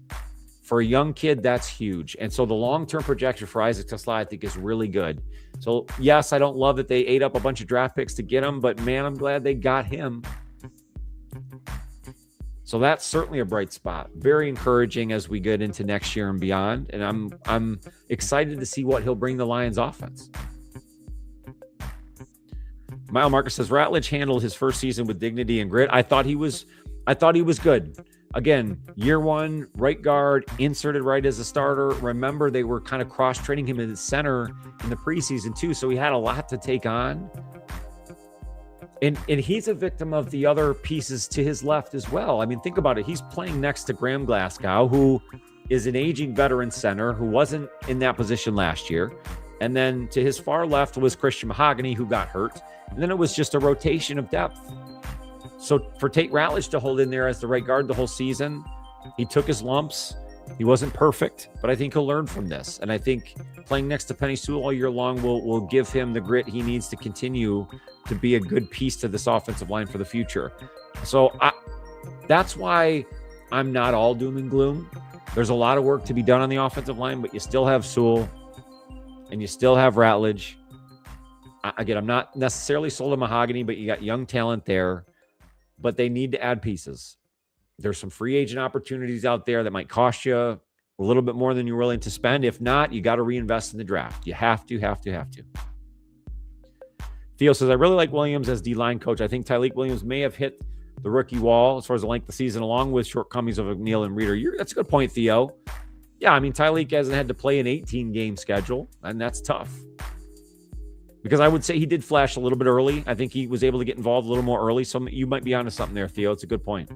For a young kid, that's huge. And so the long-term projection for Isaac Tesla, I think, is really good. So, yes, I don't love that they ate up a bunch of draft picks to get him, but, man, I'm glad they got him. So that's certainly a bright spot. Very encouraging as we get into next year and beyond. And I'm excited to see what he'll bring the Lions offense. Mile Marcus says, Ratledge handled his first season with dignity and grit. I thought he was good. Again, year 1, right guard, inserted right as a starter. Remember, they were kind of cross-training him in the center in the preseason too, so he had a lot to take on. And he's a victim of the other pieces to his left as well. I mean, think about it. He's playing next to Graham Glasgow, who is an aging veteran center who wasn't in that position last year. And then to his far left was Christian Mahogany, who got hurt. And then it was just a rotation of depth. So for Tate Ratledge to hold in there as the right guard the whole season, he took his lumps. He wasn't perfect, but I think he'll learn from this. And I think playing next to Penei Sewell all year long will give him the grit he needs to continue to be a good piece to this offensive line for the future. So that's why I'm not all doom and gloom. There's a lot of work to be done on the offensive line, but you still have Sewell and you still have Ratledge. Again, I'm not necessarily sold on Mahogany, but you got young talent there. But they need to add pieces. There's some free agent opportunities out there that might cost you a little bit more than you're willing to spend. If not, you got to reinvest in the draft. You have to. Theo says, I really like Williams as D-line coach. I think Tyleik Williams may have hit the rookie wall as far as the length of the season, along with shortcomings of McNeil and Reeder. That's a good point, Theo. Yeah, I mean, Tyleik hasn't had to play an 18-game schedule, and that's tough. Because I would say he did flash a little bit early. I think he was able to get involved a little more early. So you might be onto something there, Theo. It's a good point.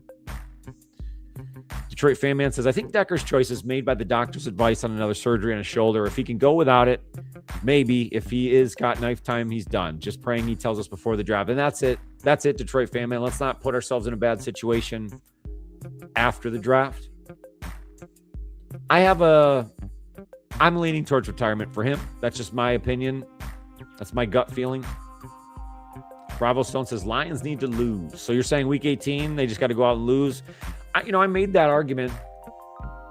Detroit Fan Man says, I think Decker's choice is made by the doctor's advice on another surgery on his shoulder. If he can go without it, maybe. If he is got knife time, he's done. Just praying he tells us before the draft. And that's it. That's it, Detroit Fan Man. Let's not put ourselves in a bad situation after the draft. I'm leaning towards retirement for him. That's just my opinion. That's my gut feeling. Bravo Stone says, Lions need to lose. So you're saying week 18, they just got to go out and lose? I made that argument.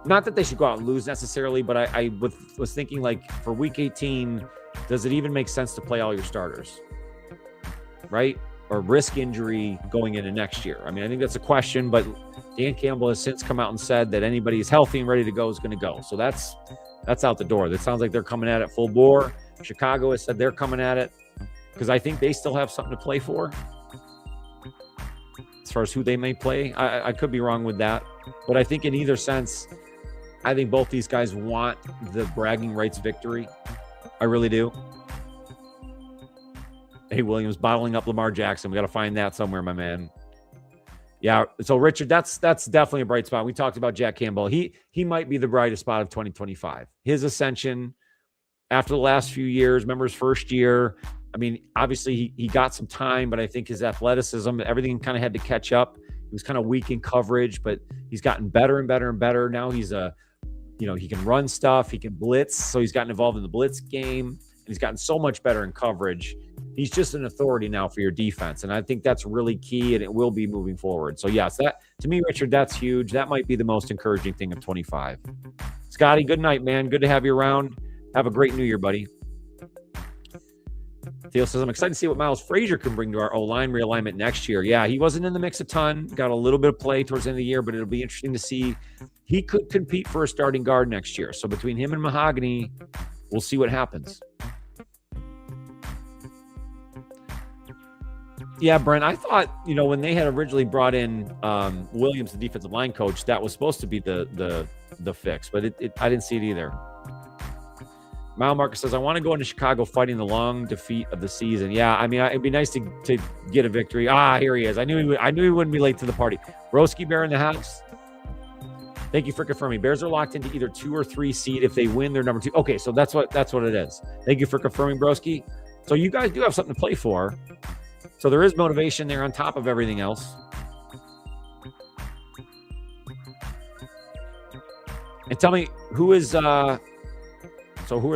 Not that they should go out and lose necessarily, but I was thinking, like, for week 18, does it even make sense to play all your starters? Right? Or risk injury going into next year? I mean, I think that's a question, but Dan Campbell has since come out and said that anybody who's healthy and ready to go is going to go. So that's out the door. That sounds like they're coming at it full bore. Chicago has said they're coming at it because I think they still have something to play for as far as who they may play. I could be wrong with that, but I think in either sense, I think both these guys want the bragging rights victory. I really do. Hey, Williams bottling up Lamar Jackson. We got to find that somewhere, my man. Yeah. So Richard, that's definitely a bright spot. We talked about Jack Campbell. He might be the brightest spot of 2025. His ascension after the last few years, remember his first year. I mean, obviously he got some time, but I think his athleticism, everything kind of had to catch up. He was kind of weak in coverage, but he's gotten better and better and better. Now he's he can run stuff. He can blitz. So he's gotten involved in the blitz game. And he's gotten so much better in coverage. He's just an authority now for your defense. And I think that's really key, and it will be moving forward. So yes, that to me, Richard, that's huge. That might be the most encouraging thing of 25. Scotty, good night, man. Good to have you around. Have a great New Year, buddy. Theo says, I'm excited to see what Miles Frazier can bring to our O-line realignment next year. Yeah, he wasn't in the mix a ton. Got a little bit of play towards the end of the year, but it'll be interesting to see. He could compete for a starting guard next year. So between him and Mahogany, we'll see what happens. Yeah, Brent, I thought, when they had originally brought in Williams, the defensive line coach, that was supposed to be the fix, but I didn't see it either. Mile Marcus says, I want to go into Chicago fighting the long defeat of the season. Yeah, I mean, it'd be nice to get a victory. Here he is. I knew he wouldn't be late to the party. Broski Bear in the house. Thank you for confirming. Bears are locked into either 2 or 3 seed. If they win, they're number 2. Okay, so that's what it is. Thank you for confirming, Broski. So you guys do have something to play for. So there is motivation there on top of everything else. And tell me, who are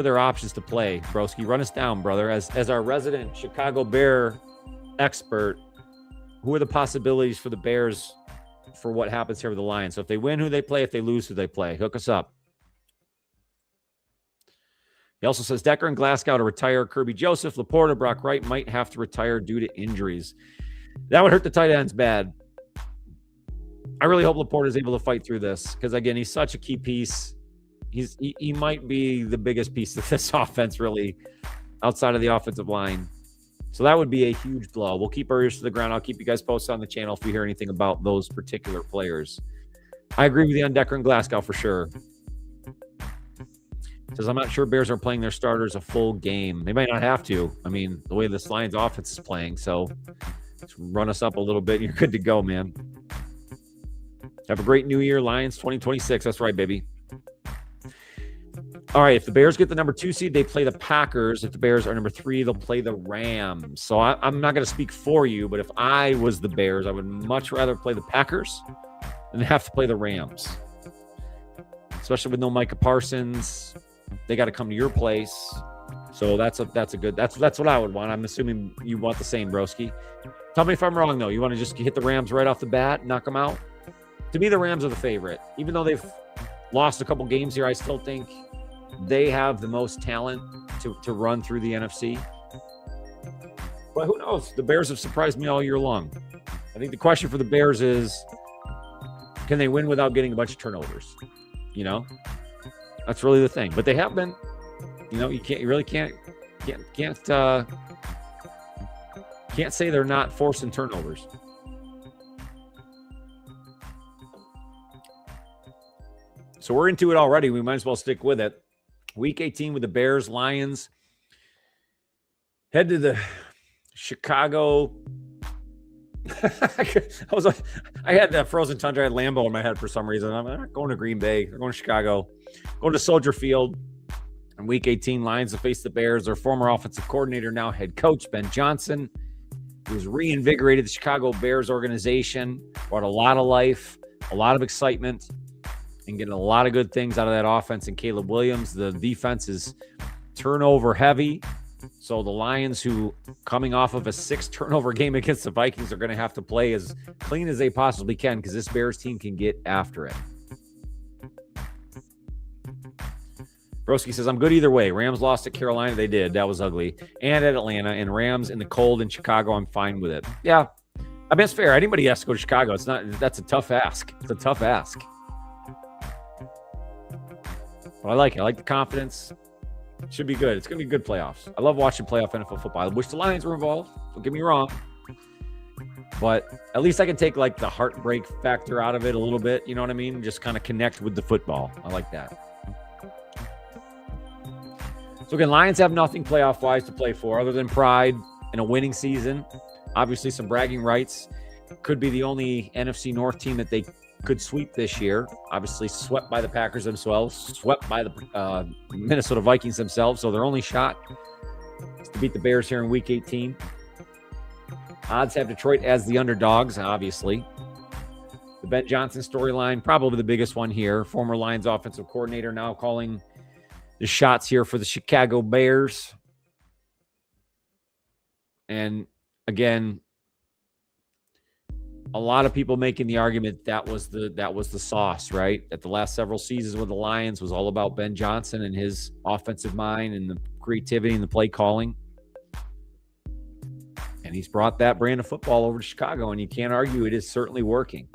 their options to play? Broski, run us down, brother. As our resident Chicago Bear expert, who are the possibilities for the Bears for what happens here with the Lions? So if they win, who they play. If they lose, who they play. Hook us up. He also says Decker and Glasgow to retire. Kirby Joseph, Laporta, Brock Wright might have to retire due to injuries. That would hurt the tight ends bad. I really hope Laporta is able to fight through this because, again, he's such a key piece. He might be the biggest piece of this offense, really, outside of the offensive line. So that would be a huge blow. We'll keep our ears to the ground. I'll keep you guys posted on the channel if you hear anything about those particular players. I agree with you on Decker and Glasgow for sure. Says, I'm not sure Bears are playing their starters a full game. They might not have to. I mean, the way this Lions offense is playing. So let's run us up a little bit. And you're good to go, man. Have a great New Year, Lions 2026. That's right, baby. All right, if the Bears get the number 2 seed, they play the Packers. If the Bears are number 3, they'll play the Rams. So I'm not going to speak for you, but if I was the Bears, I would much rather play the Packers than have to play the Rams. Especially with no Micah Parsons. They got to come to your place. So that's what I would want. I'm assuming you want the same, Broski. Tell me if I'm wrong, though. You want to just hit the Rams right off the bat, knock them out? To me, the Rams are the favorite. Even though they've lost a couple games here. I still think they have the most talent to run through the NFC. But who knows? The Bears have surprised me all year long. I think the question for the Bears is, can they win without getting a bunch of turnovers? You know, that's really the thing. But they have been. You know, you really can't say they're not forcing turnovers. So we're into it already. We might as well stick with it. Week 18 with the Bears, Lions. Head to the Chicago. I had that frozen tundra. I had Lambeau in my head for some reason. I'm not going to Green Bay. They're going to Chicago. Going to Soldier Field. In Week 18, Lions will face the Bears. Their former offensive coordinator, now head coach, Ben Johnson, who's reinvigorated the Chicago Bears organization, brought a lot of life, a lot of excitement, and getting a lot of good things out of that offense. And Caleb Williams, the defense is turnover heavy. So the Lions, who coming off of a 6-turnover game against the Vikings, are going to have to play as clean as they possibly can because this Bears team can get after it. Broski says, I'm good either way. Rams lost at Carolina. They did. That was ugly. And at Atlanta. And Rams in the cold in Chicago. I'm fine with it. Yeah. I mean, it's fair. Anybody has to go to Chicago. That's a tough ask. It's a tough ask. But I like it. I like the confidence. It should be good. It's going to be good playoffs. I love watching playoff NFL football. I wish the Lions were involved. Don't get me wrong. But at least I can take like the heartbreak factor out of it a little bit. You know what I mean? Just kind of connect with the football. I like that. So again, Lions have nothing playoff-wise to play for other than pride and a winning season. Obviously, some bragging rights. Could be the only NFC North team that they could sweep this year. Obviously, swept by the Packers themselves, swept by the Minnesota Vikings themselves. So their only shot is to beat the Bears here in Week 18. Odds have Detroit as the underdogs, obviously. The Ben Johnson storyline, probably the biggest one here. Former Lions offensive coordinator now calling the shots here for the Chicago Bears. And again, a lot of people making the argument that was the sauce, right? That the last several seasons with the Lions was all about Ben Johnson and his offensive mind and the creativity and the play calling. And he's brought that brand of football over to Chicago, and you can't argue it is certainly working.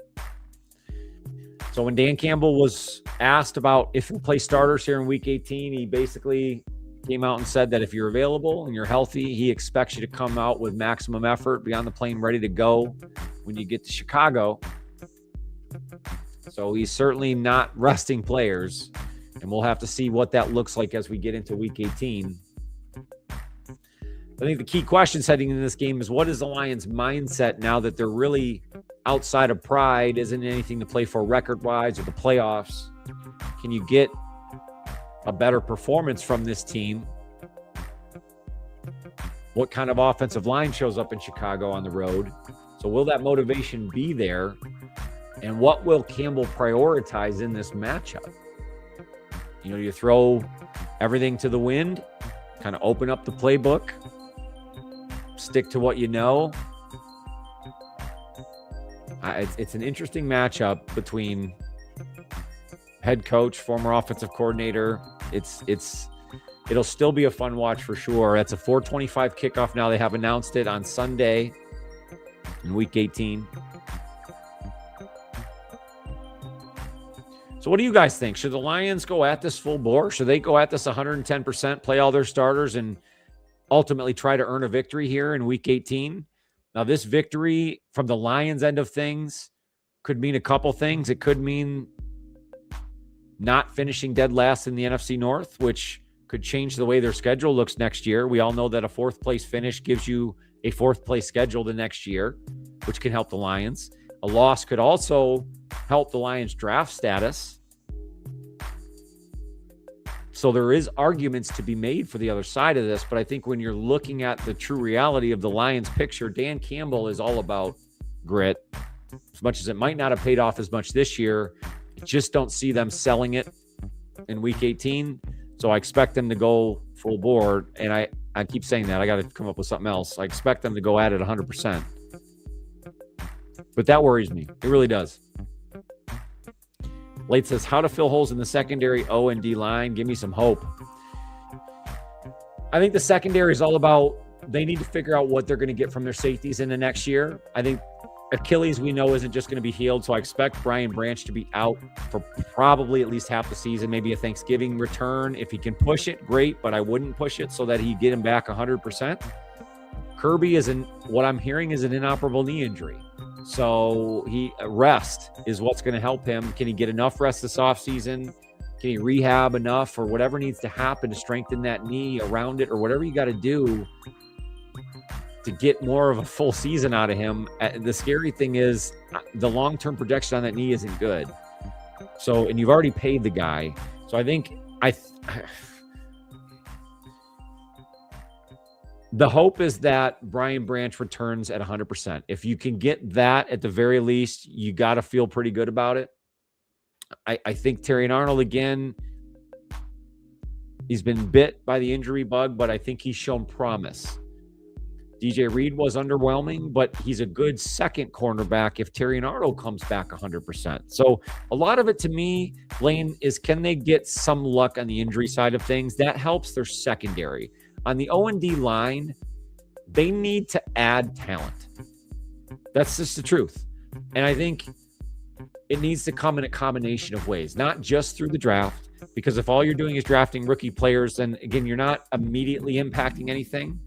So when Dan Campbell was asked about if he'll play starters here in Week 18, he basically came out and said that if you're available and you're healthy, he expects you to come out with maximum effort, be on the plane ready to go when you get to Chicago. So he's certainly not resting players, and we'll have to see what that looks like as we get into Week 18. I think the key questions heading into this game is, what is the Lions' mindset now that they're really outside of pride, isn't anything to play for record-wise or the playoffs? Can you get a better performance from this team? What kind of offensive line shows up in Chicago on the road? So will that motivation be there? And what will Campbell prioritize in this matchup? You know, you throw everything to the wind, kind of open up the playbook, stick to what you know. It's an interesting matchup between head coach, former offensive coordinator. It'll still be a fun watch for sure. It's a 4:25 kickoff now. They have announced it on Sunday in Week 18. So what do you guys think? Should the Lions go at this full bore? Should they go at this 110%, play all their starters, and ultimately try to earn a victory here in Week 18? Now, this victory from the Lions' end of things could mean a couple things. It could mean not finishing dead last in the NFC North, which could change the way their schedule looks next year. We all know that a fourth-place finish gives you a fourth-place schedule the next year, which can help the Lions. A loss could also help the Lions' draft status. So there is arguments to be made for the other side of this, but I think when you're looking at the true reality of the Lions picture, Dan Campbell is all about grit. As much as it might not have paid off as much this year, I just don't see them selling it in Week 18. So I expect them to go full board, and I keep saying that. I got to come up with something else. I expect them to go at it 100%. But that worries me. It really does. Late says, how to fill holes in the secondary O and D line. Give me some hope. I think the secondary is all about, they need to figure out what they're going to get from their safeties in the next year. I think Achilles, we know, isn't just going to be healed. So I expect Brian Branch to be out for probably at least half the season, maybe a Thanksgiving return. If he can push it, great, but I wouldn't push it so that he get him back 100%. Kirby what I'm hearing is an inoperable knee injury. So rest is what's going to help him. Can he get enough rest this offseason? Can he rehab enough or whatever needs to happen to strengthen that knee around it or whatever you got to do to get more of a full season out of him? The scary thing is the long-term projection on that knee isn't good. So, and you've already paid the guy. So I think the hope is that Brian Branch returns at 100%. If you can get that at the very least, you got to feel pretty good about it. I think Terry Arnold, again, he's been bit by the injury bug, but I think he's shown promise. DJ Reed was underwhelming, but he's a good second cornerback if Terry Arnold comes back 100%. So a lot of it to me, Blaine, is can they get some luck on the injury side of things? That helps their secondary. On the O&D line, they need to add talent. That's just the truth. And I think it needs to come in a combination of ways, not just through the draft, because if all you're doing is drafting rookie players, then again, you're not immediately impacting anything,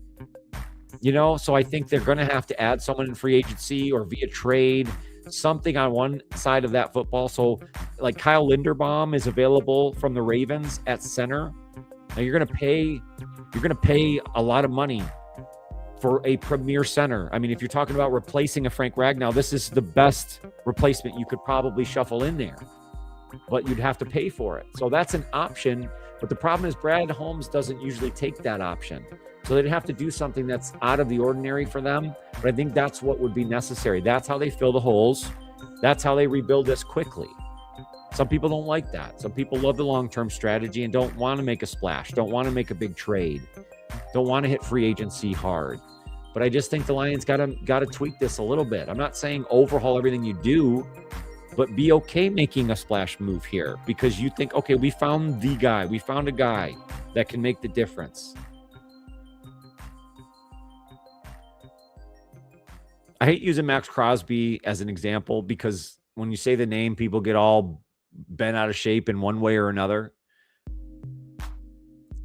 so I think they're going to have to add someone in free agency or via trade, something on one side of that football. So like Kyle Linderbaum is available from the Ravens at center. Now you're going to pay a lot of money for a premier center. I mean, if you're talking about replacing a Frank Ragnow, this is the best replacement you could probably shuffle in there, but you'd have to pay for it. So that's an option. But the problem is Brad Holmes doesn't usually take that option. So they'd have to do something that's out of the ordinary for them. But I think that's what would be necessary. That's how they fill the holes. That's how they rebuild this quickly. Some people don't like that. Some people love the long-term strategy and don't want to make a splash, don't want to make a big trade, don't want to hit free agency hard. But I just think the Lions got to tweak this a little bit. I'm not saying overhaul everything you do, but be okay making a splash move here because you think, okay, we found the guy. We found a guy that can make the difference. I hate using Max Crosby as an example because when you say the name, people get all bent out of shape in one way or another.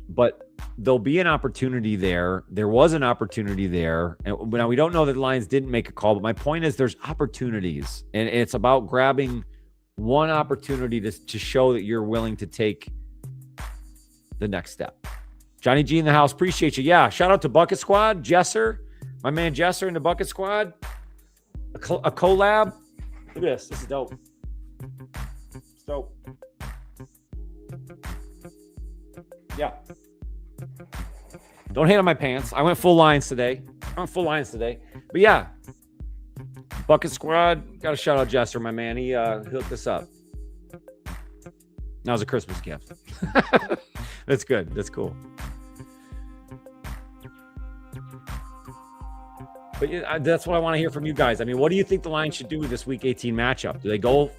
But there'll be an opportunity there. There was an opportunity there. And now we don't know that the Lions didn't make a call, but my point is there's opportunities. And it's about grabbing one opportunity to show that you're willing to take the next step. Johnny G in the house. Appreciate you. Yeah. Shout out to Bucket Squad. Jesser. My man Jesser in the Bucket Squad. A collab. Look at this. This is dope. It's dope. Yeah. Don't hate on my pants. I went full lines today. But yeah. Bucket Squad. Got to shout out Jesser, my man. He hooked us up. That was a Christmas gift. That's good. That's cool. But that's what I want to hear from you guys. I mean, what do you think the Lions should do with this Week 18 matchup? Do they go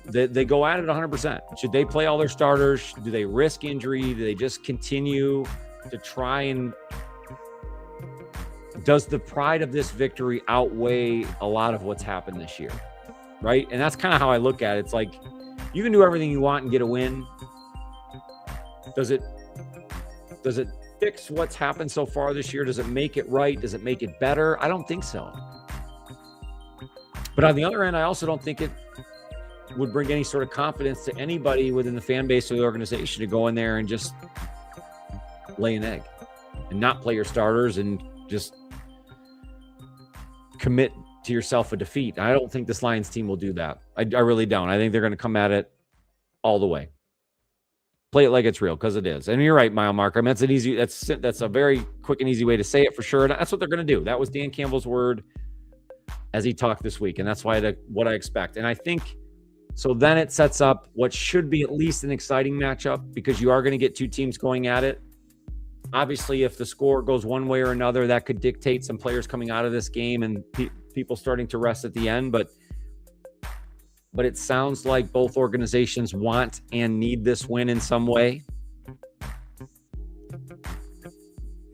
at it 100%? Should they play all their starters? Do they risk injury? Do they just continue to try and does the pride of this victory outweigh a lot of what's happened this year? Right? And that's kind of how I look at it. It's like you can do everything you want and get a win. Does it fix what's happened so far this year? Does it make it right? Does it make it better? I don't think so. But on the other end, I also don't think it would bring any sort of confidence to anybody within the fan base or the organization to go in there and just lay an egg and not play your starters and just commit to yourself a defeat. I don't think this Lions team will do that. I really don't. I think they're going to come at it all the way. Play it like it's real, because it is. And you're right, Mile Marker. I mean, that's a very quick and easy way to say it for sure. And that's what they're going to do. That was Dan Campbell's word as he talked this week. And that's what I expect. And I think, so then it sets up what should be at least an exciting matchup, because you are going to get two teams going at it. Obviously, if the score goes one way or another, that could dictate some players coming out of this game and people starting to rest at the end. But but it sounds like both organizations want and need this win in some way.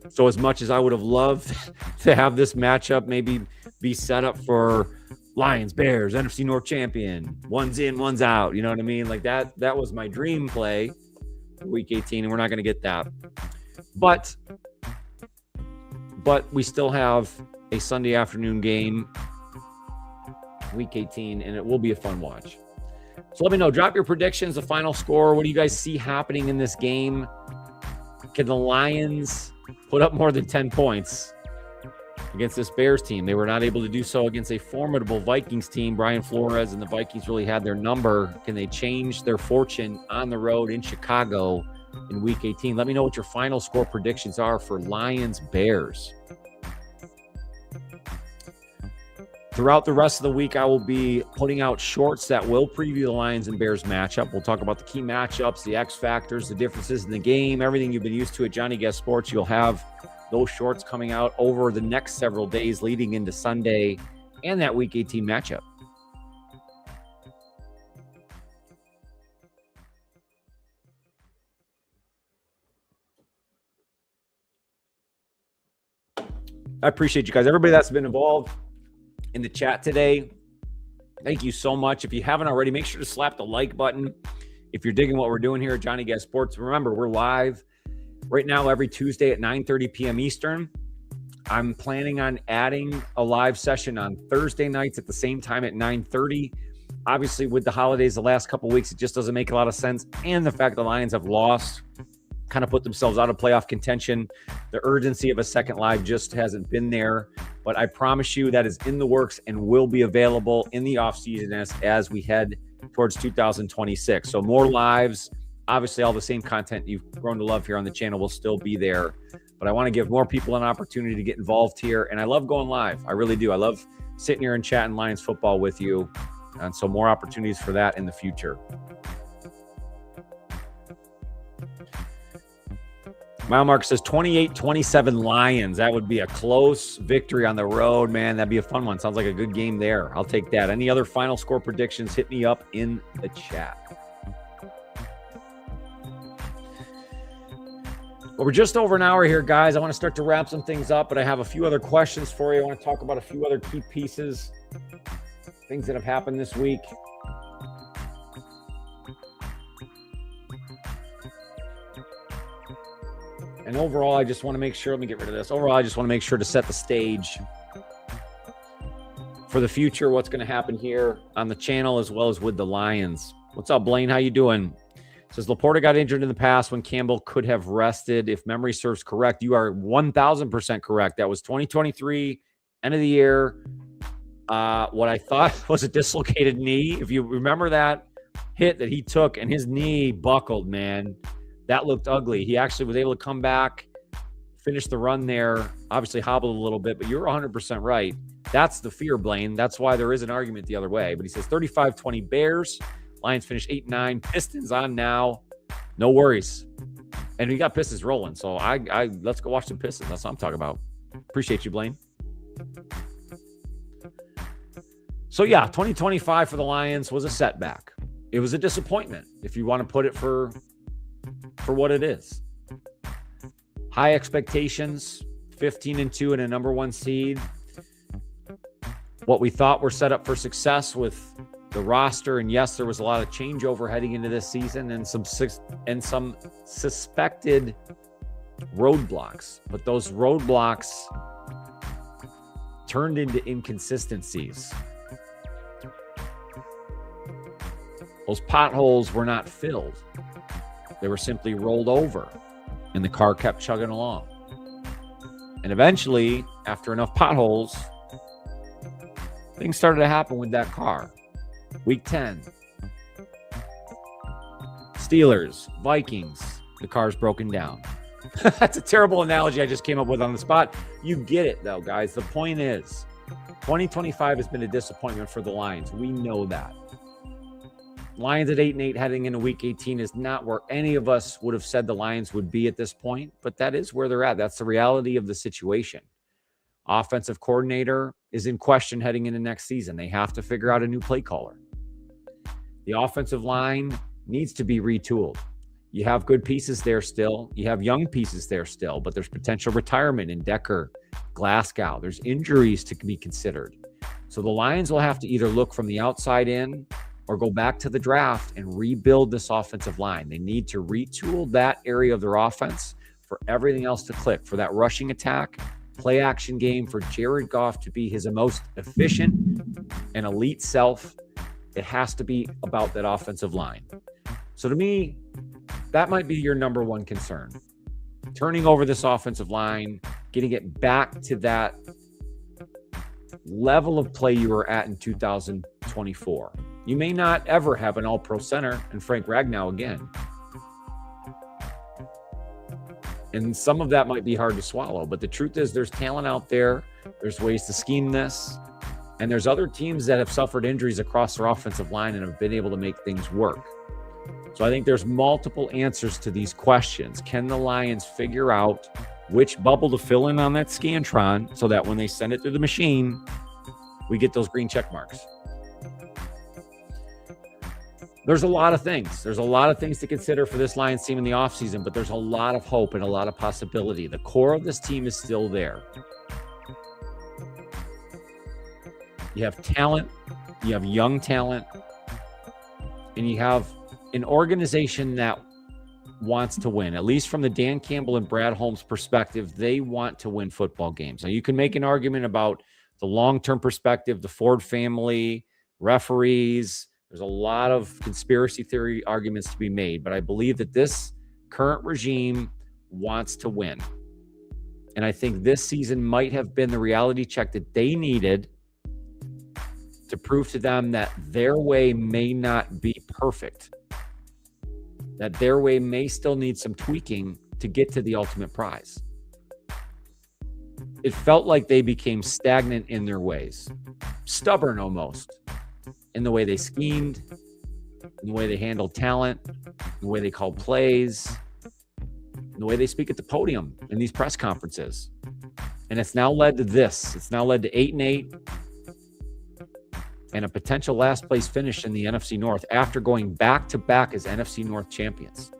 So as much as I would have loved to have this matchup maybe be set up for Lions, Bears, NFC North champion, one's in, one's out, you know what I mean? Like that was my dream play for week 18, and we're not going to get that. But we still have a Sunday afternoon game, week 18, and it will be a fun watch. So let me know. Drop your predictions, the final score. What do you guys see happening in this game? Can the Lions put up more than 10 points against this Bears team? They were not able to do so against a formidable Vikings team. Brian Flores and the Vikings really had their number. Can they change their fortune on the road in Chicago in week 18? Let me know what your final score predictions are for Lions-Bears. Throughout the rest of the week, I will be putting out shorts that will preview the Lions and Bears matchup. We'll talk about the key matchups, the X factors, the differences in the game, everything you've been used to at Johnny Gaz Sports. You'll have those shorts coming out over the next several days leading into Sunday and that week 18 matchup. I appreciate you guys. Everybody that's been involved in the chat today, thank you so much. If you haven't already, make sure to slap the like button. If you're digging what we're doing here at Johnny Gaz Sports, remember, we're live right now every Tuesday at 9:30 p.m. Eastern. I'm planning on adding a live session on Thursday nights at the same time at 9:30. Obviously, with the holidays the last couple of weeks, it just doesn't make a lot of sense. And the fact the Lions have lost, kind of put themselves out of playoff contention. The urgency of a second live just hasn't been there. But I promise you that is in the works and will be available in the offseason as we head towards 2026. So more lives. Obviously, all the same content you've grown to love here on the channel will still be there. But I want to give more people an opportunity to get involved here. And I love going live. I really do. I love sitting here and chatting Lions football with you. And so more opportunities for that in the future. Mile Mark says 28-27 Lions. That would be a close victory on the road, man. That'd be a fun one. Sounds like a good game there. I'll take that. Any other final score predictions, hit me up in the chat. Well, we're just over an hour here, guys. I want to start to wrap some things up, but I have a few other questions for you. I want to talk about a few other key pieces, things that have happened this week. And overall, I just want to make sure, let me get rid of this. Overall, I just want to make sure to set the stage for the future, what's going to happen here on the channel as well as with the Lions. What's up, Blaine? How you doing? It says Laporta got injured in the past when Campbell could have rested. If memory serves correct, you are 1,000% correct. That was 2023, end of the year. What I thought was a dislocated knee. If you remember that hit that he took and his knee buckled, man. That looked ugly. He actually was able to come back, finish the run there, obviously hobbled a little bit, but you're 100% right. That's the fear, Blaine. That's why there is an argument the other way. But he says 35-20 Bears. Lions finish 8-9. Pistons on now. No worries. And we got Pistons rolling. So let's go watch some Pistons. That's what I'm talking about. Appreciate you, Blaine. So yeah, 2025 for the Lions was a setback. It was a disappointment, if you want to put it for what it is. High expectations, 15-2 and a number one seed. What we thought were set up for success with the roster, and yes, there was a lot of changeover heading into this season and some suspected roadblocks, but those roadblocks turned into inconsistencies. Those potholes were not filled. They were simply rolled over, and the car kept chugging along. And eventually, after enough potholes, things started to happen with that car. Week 10. Steelers, Vikings, the car's broken down. That's a terrible analogy I just came up with on the spot. You get it, though, guys. The point is, 2025 has been a disappointment for the Lions. We know that. Lions at 8-8 heading into week 18 is not where any of us would have said the Lions would be at this point, but that is where they're at. That's the reality of the situation. Offensive coordinator is in question heading into next season. They have to figure out a new play caller. The offensive line needs to be retooled. You have good pieces there still. You have young pieces there still, but there's potential retirement in Decker, Glasgow. There's injuries to be considered. So the Lions will have to either look from the outside in or go back to the draft and rebuild this offensive line. They need to retool that area of their offense for everything else to click, for that rushing attack, play action game, for Jared Goff to be his most efficient and elite self. It has to be about that offensive line. So to me, that might be your number one concern. Turning over this offensive line, getting it back to that level of play you were at in 2024. You may not ever have an all-pro center and Frank Ragnow again. And some of that might be hard to swallow, but the truth is there's talent out there. There's ways to scheme this. And there's other teams that have suffered injuries across their offensive line and have been able to make things work. So I think there's multiple answers to these questions. Can the Lions figure out which bubble to fill in on that Scantron so that when they send it through the machine, we get those green check marks? There's a lot of things. There's a lot of things to consider for this Lions team in the offseason, but there's a lot of hope and a lot of possibility. The core of this team is still there. You have talent, you have young talent, and you have an organization that wants to win. At least from the Dan Campbell and Brad Holmes perspective, they want to win football games. Now, you can make an argument about the long-term perspective, the Ford family, referees. There's a lot of conspiracy theory arguments to be made, but I believe that this current regime wants to win. And I think this season might have been the reality check that they needed to prove to them that their way may not be perfect, that their way may still need some tweaking to get to the ultimate prize. It felt like they became stagnant in their ways, stubborn almost, in the way they schemed, in the way they handled talent, in the way they called plays, in the way they speak at the podium in these press conferences. And it's now led to this. It's now led to 8-8 and a potential last place finish in the NFC North after going back-to-back as NFC North champions.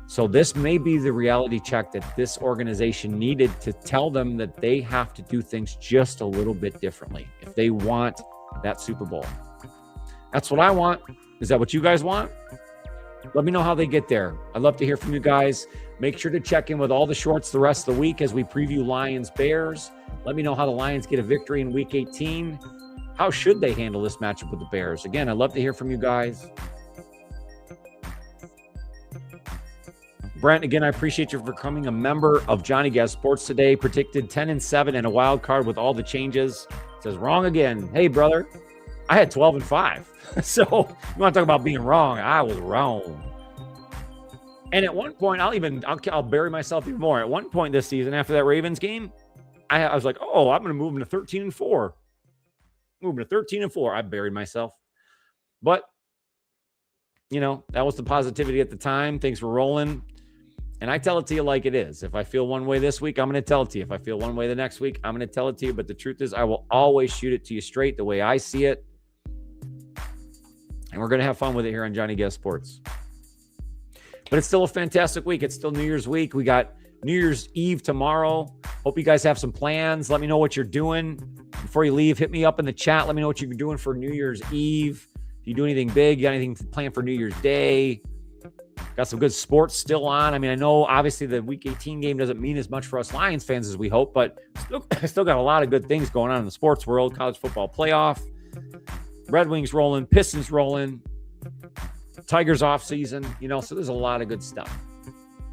So this may be the reality check that this organization needed to tell them that they have to do things just a little bit differently if they want that Super Bowl. That's what I want. Is that what you guys want? Let me know how they get there. I'd love to hear from you guys. Make sure to check in with all the shorts the rest of the week as we preview Lions-Bears. Let me know how the Lions get a victory in Week 18. How should they handle this matchup with the Bears? Again, I'd love to hear from you guys. Brent, again, I appreciate you for becoming a member of Johnny Gaz Sports today. Predicted 10-7 and a wild card with all the changes. Says wrong again. Hey, brother, I had 12-5. So you want to talk about being wrong? I was wrong. And at one point, I'll bury myself even more. At one point this season, after that Ravens game, I was like, oh, I'm going to move them to 13-4. Moving to 13-4. I buried myself. But, you know, that was the positivity at the time. Things were rolling. And I tell it to you like it is. If I feel one way this week, I'm going to tell it to you. If I feel one way the next week, I'm going to tell it to you. But the truth is, I will always shoot it to you straight the way I see it. And we're going to have fun with it here on Johnny Gaz Sports. But it's still a fantastic week. It's still New Year's week. We got New Year's Eve tomorrow. Hope you guys have some plans. Let me know what you're doing. Before you leave, hit me up in the chat. Let me know what you're doing for New Year's Eve. If you do anything big, you got anything planned for New Year's Day. Got some good sports still on. I mean, I know obviously the Week 18 game doesn't mean as much for us Lions fans as we hope, but still got a lot of good things going on in the sports world. College football playoff, Red Wings rolling, Pistons rolling, Tigers off season, you know, so there's a lot of good stuff.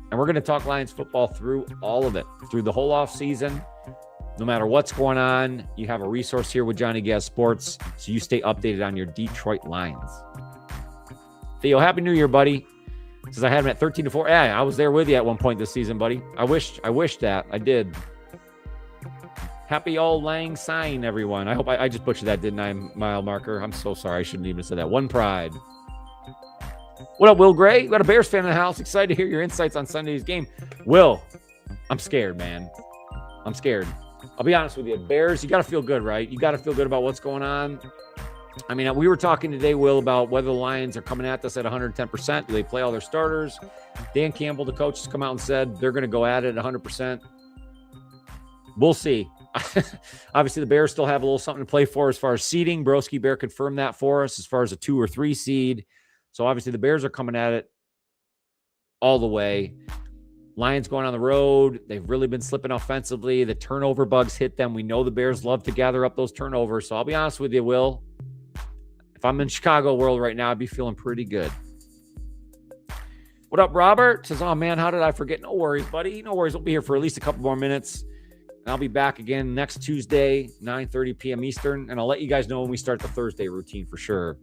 And we're going to talk Lions football through all of it, through the whole off season. No matter what's going on, you have a resource here with Johnny Gaz Sports, so you stay updated on your Detroit Lions. Theo, Happy New Year, buddy. Says I had him at 13-4. Yeah, I was there with you at one point this season, buddy. I wish that I did. Happy Old Lang Syne, everyone. I hope I just butchered that, didn't I, mile marker? I'm so sorry. I shouldn't even have said that. One Pride. What up, Will Gray? We got a Bears fan in the house. Excited to hear your insights on Sunday's game. Will, I'm scared, man. I'm scared. I'll be honest with you. Bears, you got to feel good, right? You got to feel good about what's going on. I mean, we were talking today, Will, about whether the Lions are coming at us at 110%. Do they play all their starters? Dan Campbell, the coach, has come out and said they're going to go at it at 100%. We'll see. Obviously, the Bears still have a little something to play for as far as seeding. Broski Bear confirmed that for us as far as a 2 or 3 seed. So obviously the Bears are coming at it all the way. Lions going on the road. They've really been slipping offensively. The turnover bugs hit them. We know the Bears love to gather up those turnovers. So I'll be honest with you, Will. If I'm in Chicago world right now, I'd be feeling pretty good. What up, Robert? Says, oh, man, how did I forget? No worries, buddy. No worries. We'll be here for at least a couple more minutes. And I'll be back again next Tuesday, 9:30 p.m. Eastern. And I'll let you guys know when we start the Thursday routine for sure.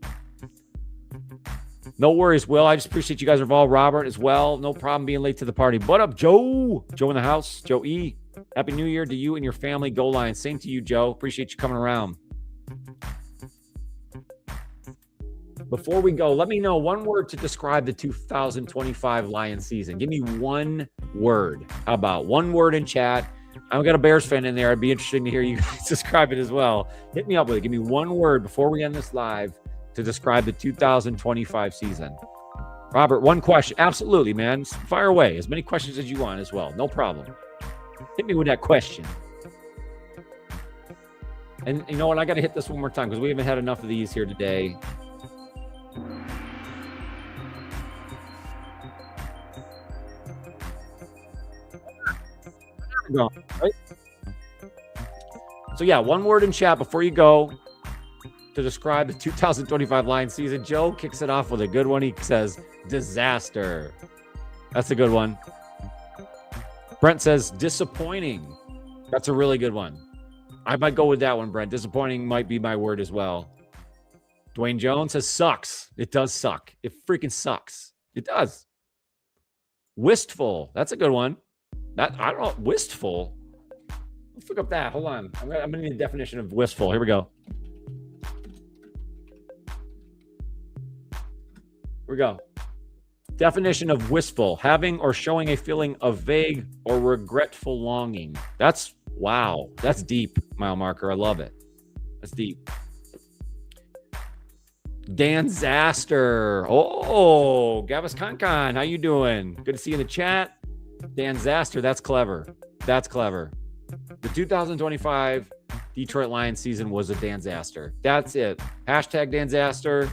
No worries, Will. I just appreciate you guys are involved. Robert as well. No problem being late to the party. What up, Joe? Joe in the house. Joe E. Happy New Year to you and your family. Go Lions. Same to you, Joe. Appreciate you coming around. Before we go, let me know one word to describe the 2025 Lions season. Give me one word. How about one word in chat? I've got a Bears fan in there. I'd be interested to hear you guys describe it as well. Hit me up with it. Give me one word before we end this live to describe the 2025 season. Robert, one question. Absolutely, man. Fire away. As many questions as you want as well. No problem. Hit me with that question. And you know what? I got to hit this one more time because we haven't had enough of these here today. Right? So yeah, one word in chat before you go to describe the 2025 Lions season. Joe kicks it off with a good one. He says, disaster. That's a good one. Brent says, disappointing. That's a really good one. I might go with that one, Brent. Disappointing might be my word as well. Dwayne Jones says, sucks. It does suck. It freaking sucks. It does. Wistful. That's a good one. I don't know. Wistful. Let's look up that. Hold on. I'm going to need a definition of wistful. Here we go. Here we go. Definition of wistful: having or showing a feeling of vague or regretful longing. That's, wow. That's deep, mile marker. I love it. That's deep. Dan Zaster. Oh, Gavis Concon. How you doing? Good to see you in the chat. Dan Zaster. That's clever. That's clever. The 2025 Detroit Lions season was a Dan Zaster. That's it. Hashtag Dan Zaster.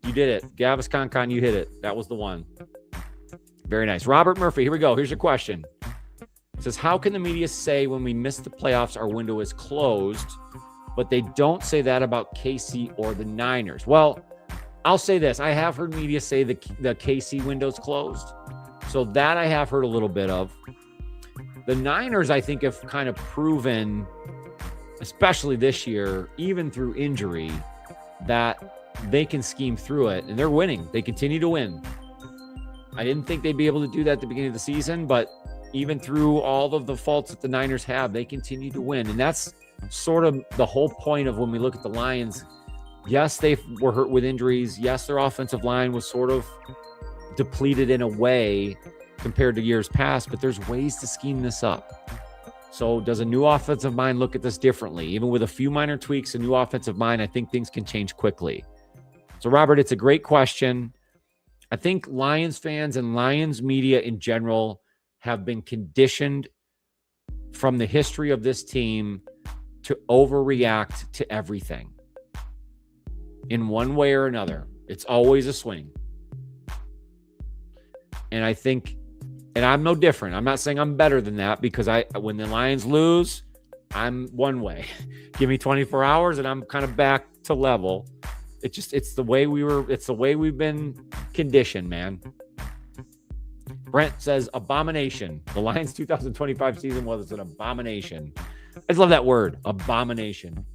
You did it. Gavis Concon, you hit it. That was the one. Very nice. Robert Murphy, here we go. Here's your question. It says, how can the media say when we miss the playoffs, our window is closed, but they don't say that about KC or the Niners? Well, I'll say this. I have heard media say the KC window's closed. So that I have heard a little bit of. The Niners, I think, have kind of proven, especially this year, even through injury, that they can scheme through it, and they're winning. They continue to win. I didn't think they'd be able to do that at the beginning of the season, but even through all of the faults that the Niners have, they continue to win. And that's sort of the whole point of when we look at the Lions. Yes, they were hurt with injuries. Yes, their offensive line was sort of depleted in a way compared to years past, but there's ways to scheme this up. So does a new offensive mind look at this differently? Even with a few minor tweaks, a new offensive mind, I think things can change quickly. So, Robert, it's a great question. I think Lions fans and Lions media in general have been conditioned from the history of this team to overreact to everything in one way or another. It's always a swing. And I think, and I'm no different. I'm not saying I'm better than that, because when the Lions lose, I'm one way. Give me 24 hours and I'm kind of back to level. It's the way we've been conditioned, man. Brent says abomination. The Lions 2025 season was an abomination. I just love that word, abomination.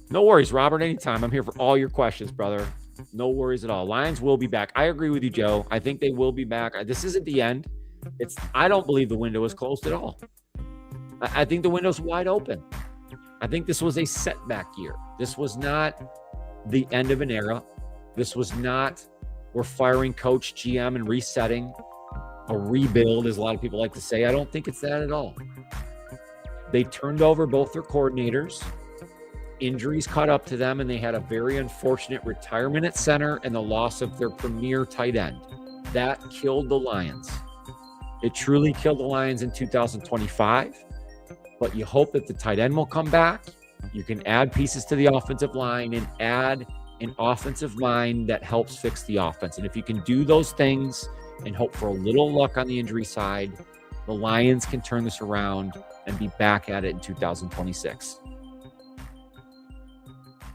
No worries, Robert, anytime. I'm here for all your questions, brother. No worries at all. Lions will be back. I agree with you, Joe. I think they will be back. This isn't the end. I don't believe the window is closed at all. I think the window's wide open. I think this was a setback year. This was not the end of an era. This was not we're firing coach, GM, and resetting, a rebuild, as a lot of people like to say. I don't think it's that at all. They turned over both their coordinators, injuries caught up to them, and they had a very unfortunate retirement at center and the loss of their premier tight end. That killed the Lions. It truly killed the Lions in 2025, but you hope that the tight end will come back. You can add pieces to the offensive line and add an offensive mind that helps fix the offense. And if you can do those things and hope for a little luck on the injury side, the Lions can turn this around and be back at it in 2026.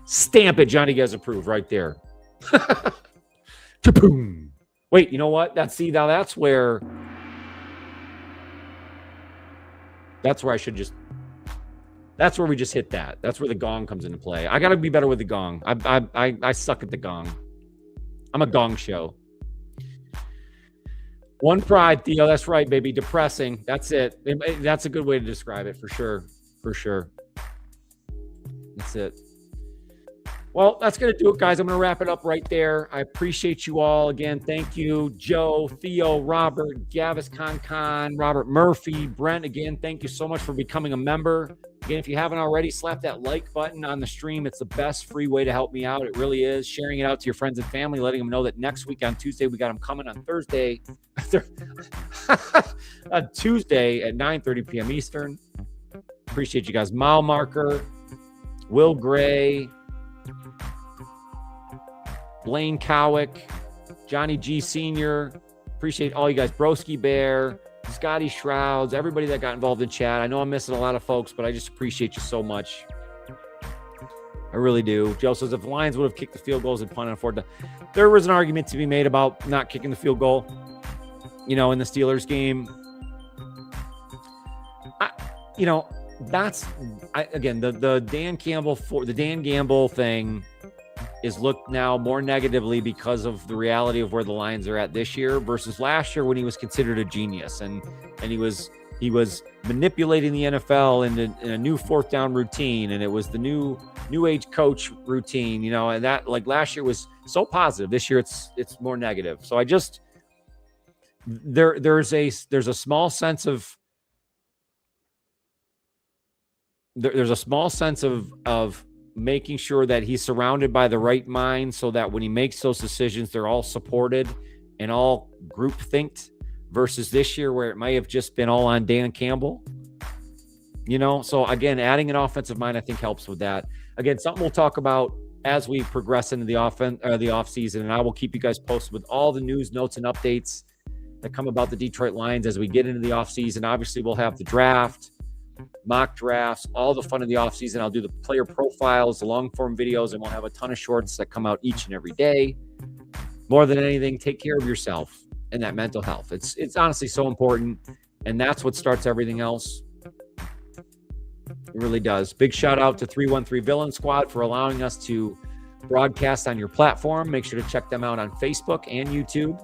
Stamp it, Johnny Gaz approved right there. Cha-boom. Wait, you know what? That's where I should just. That's where we just hit that. That's where the gong comes into play. I got to be better with the gong. I suck at the gong. I'm a gong show. One pride, Theo. That's right, baby. Depressing. That's it. That's a good way to describe it for sure. For sure. That's it. Well, that's going to do it, guys. I'm going to wrap it up right there. I appreciate you all. Again, thank you, Joe, Theo, Robert, Gavis Con, Robert Murphy, Brent. Again, thank you so much for becoming a member. Again, if you haven't already, slap that like button on the stream. It's the best free way to help me out. It really is. Sharing it out to your friends and family, letting them know that next week on Tuesday, we got them coming on Thursday. On Tuesday at 9:30 p.m. Eastern. Appreciate you guys. Mile Marker, Will Gray, Blaine Cowick, Johnny G Sr. Appreciate all you guys. Broski Bear, Scotty Shrouds, everybody that got involved in chat. I know I'm missing a lot of folks, but I just appreciate you so much. I really do. Joe says if the Lions would have kicked the field goals and punted on fourth down, there was an argument to be made about not kicking the field goal, in the Steelers game. The Dan Gamble thing is looked now more negatively because of the reality of where the Lions are at this year versus last year when he was considered a genius and he was manipulating the NFL in a new fourth down routine, and it was the new age coach routine, and that, like, last year was so positive. This year it's more negative. So I just there's a small sense of making sure that he's surrounded by the right mind so that when he makes those decisions, they're all supported and all group-thinked versus this year where it may have just been all on Dan Campbell. So again, adding an offensive mind, I think, helps with that. Again, something we'll talk about as we progress into the offseason, and I will keep you guys posted with all the news, notes, and updates that come about the Detroit Lions as we get into the offseason. Obviously, we'll have the draft, mock drafts, all the fun of the offseason. I'll do the player profiles, the long-form videos, and we'll have a ton of shorts that come out each and every day. More than anything, take care of yourself and that mental health. It's honestly so important, and that's what starts everything else. It really does. Big shout out to 313 Villain Squad for allowing us to broadcast on your platform. Make sure to check them out on Facebook and YouTube.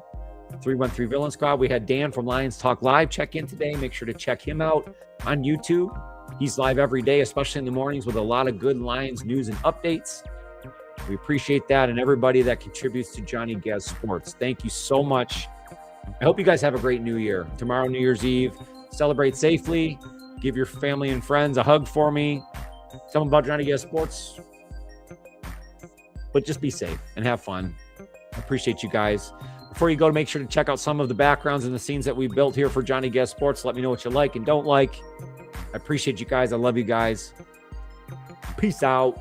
313 Villain Squad. We had Dan from Lions Talk Live check in today. Make sure to check him out on YouTube. He's live every day, especially in the mornings, with a lot of good Lions news and updates. We appreciate that, and everybody that contributes to Johnny Gaz Sports. Thank you so much. I hope you guys have a great New Year. Tomorrow, New Year's Eve. Celebrate safely. Give your family and friends a hug for me. Tell them about Johnny Gaz Sports. But just be safe and have fun. I appreciate you guys. Before you go, make sure to check out some of the backgrounds and the scenes that we built here for Johnny Gaz Sports. Let me know what you like and don't like. I appreciate you guys. I love you guys. Peace out.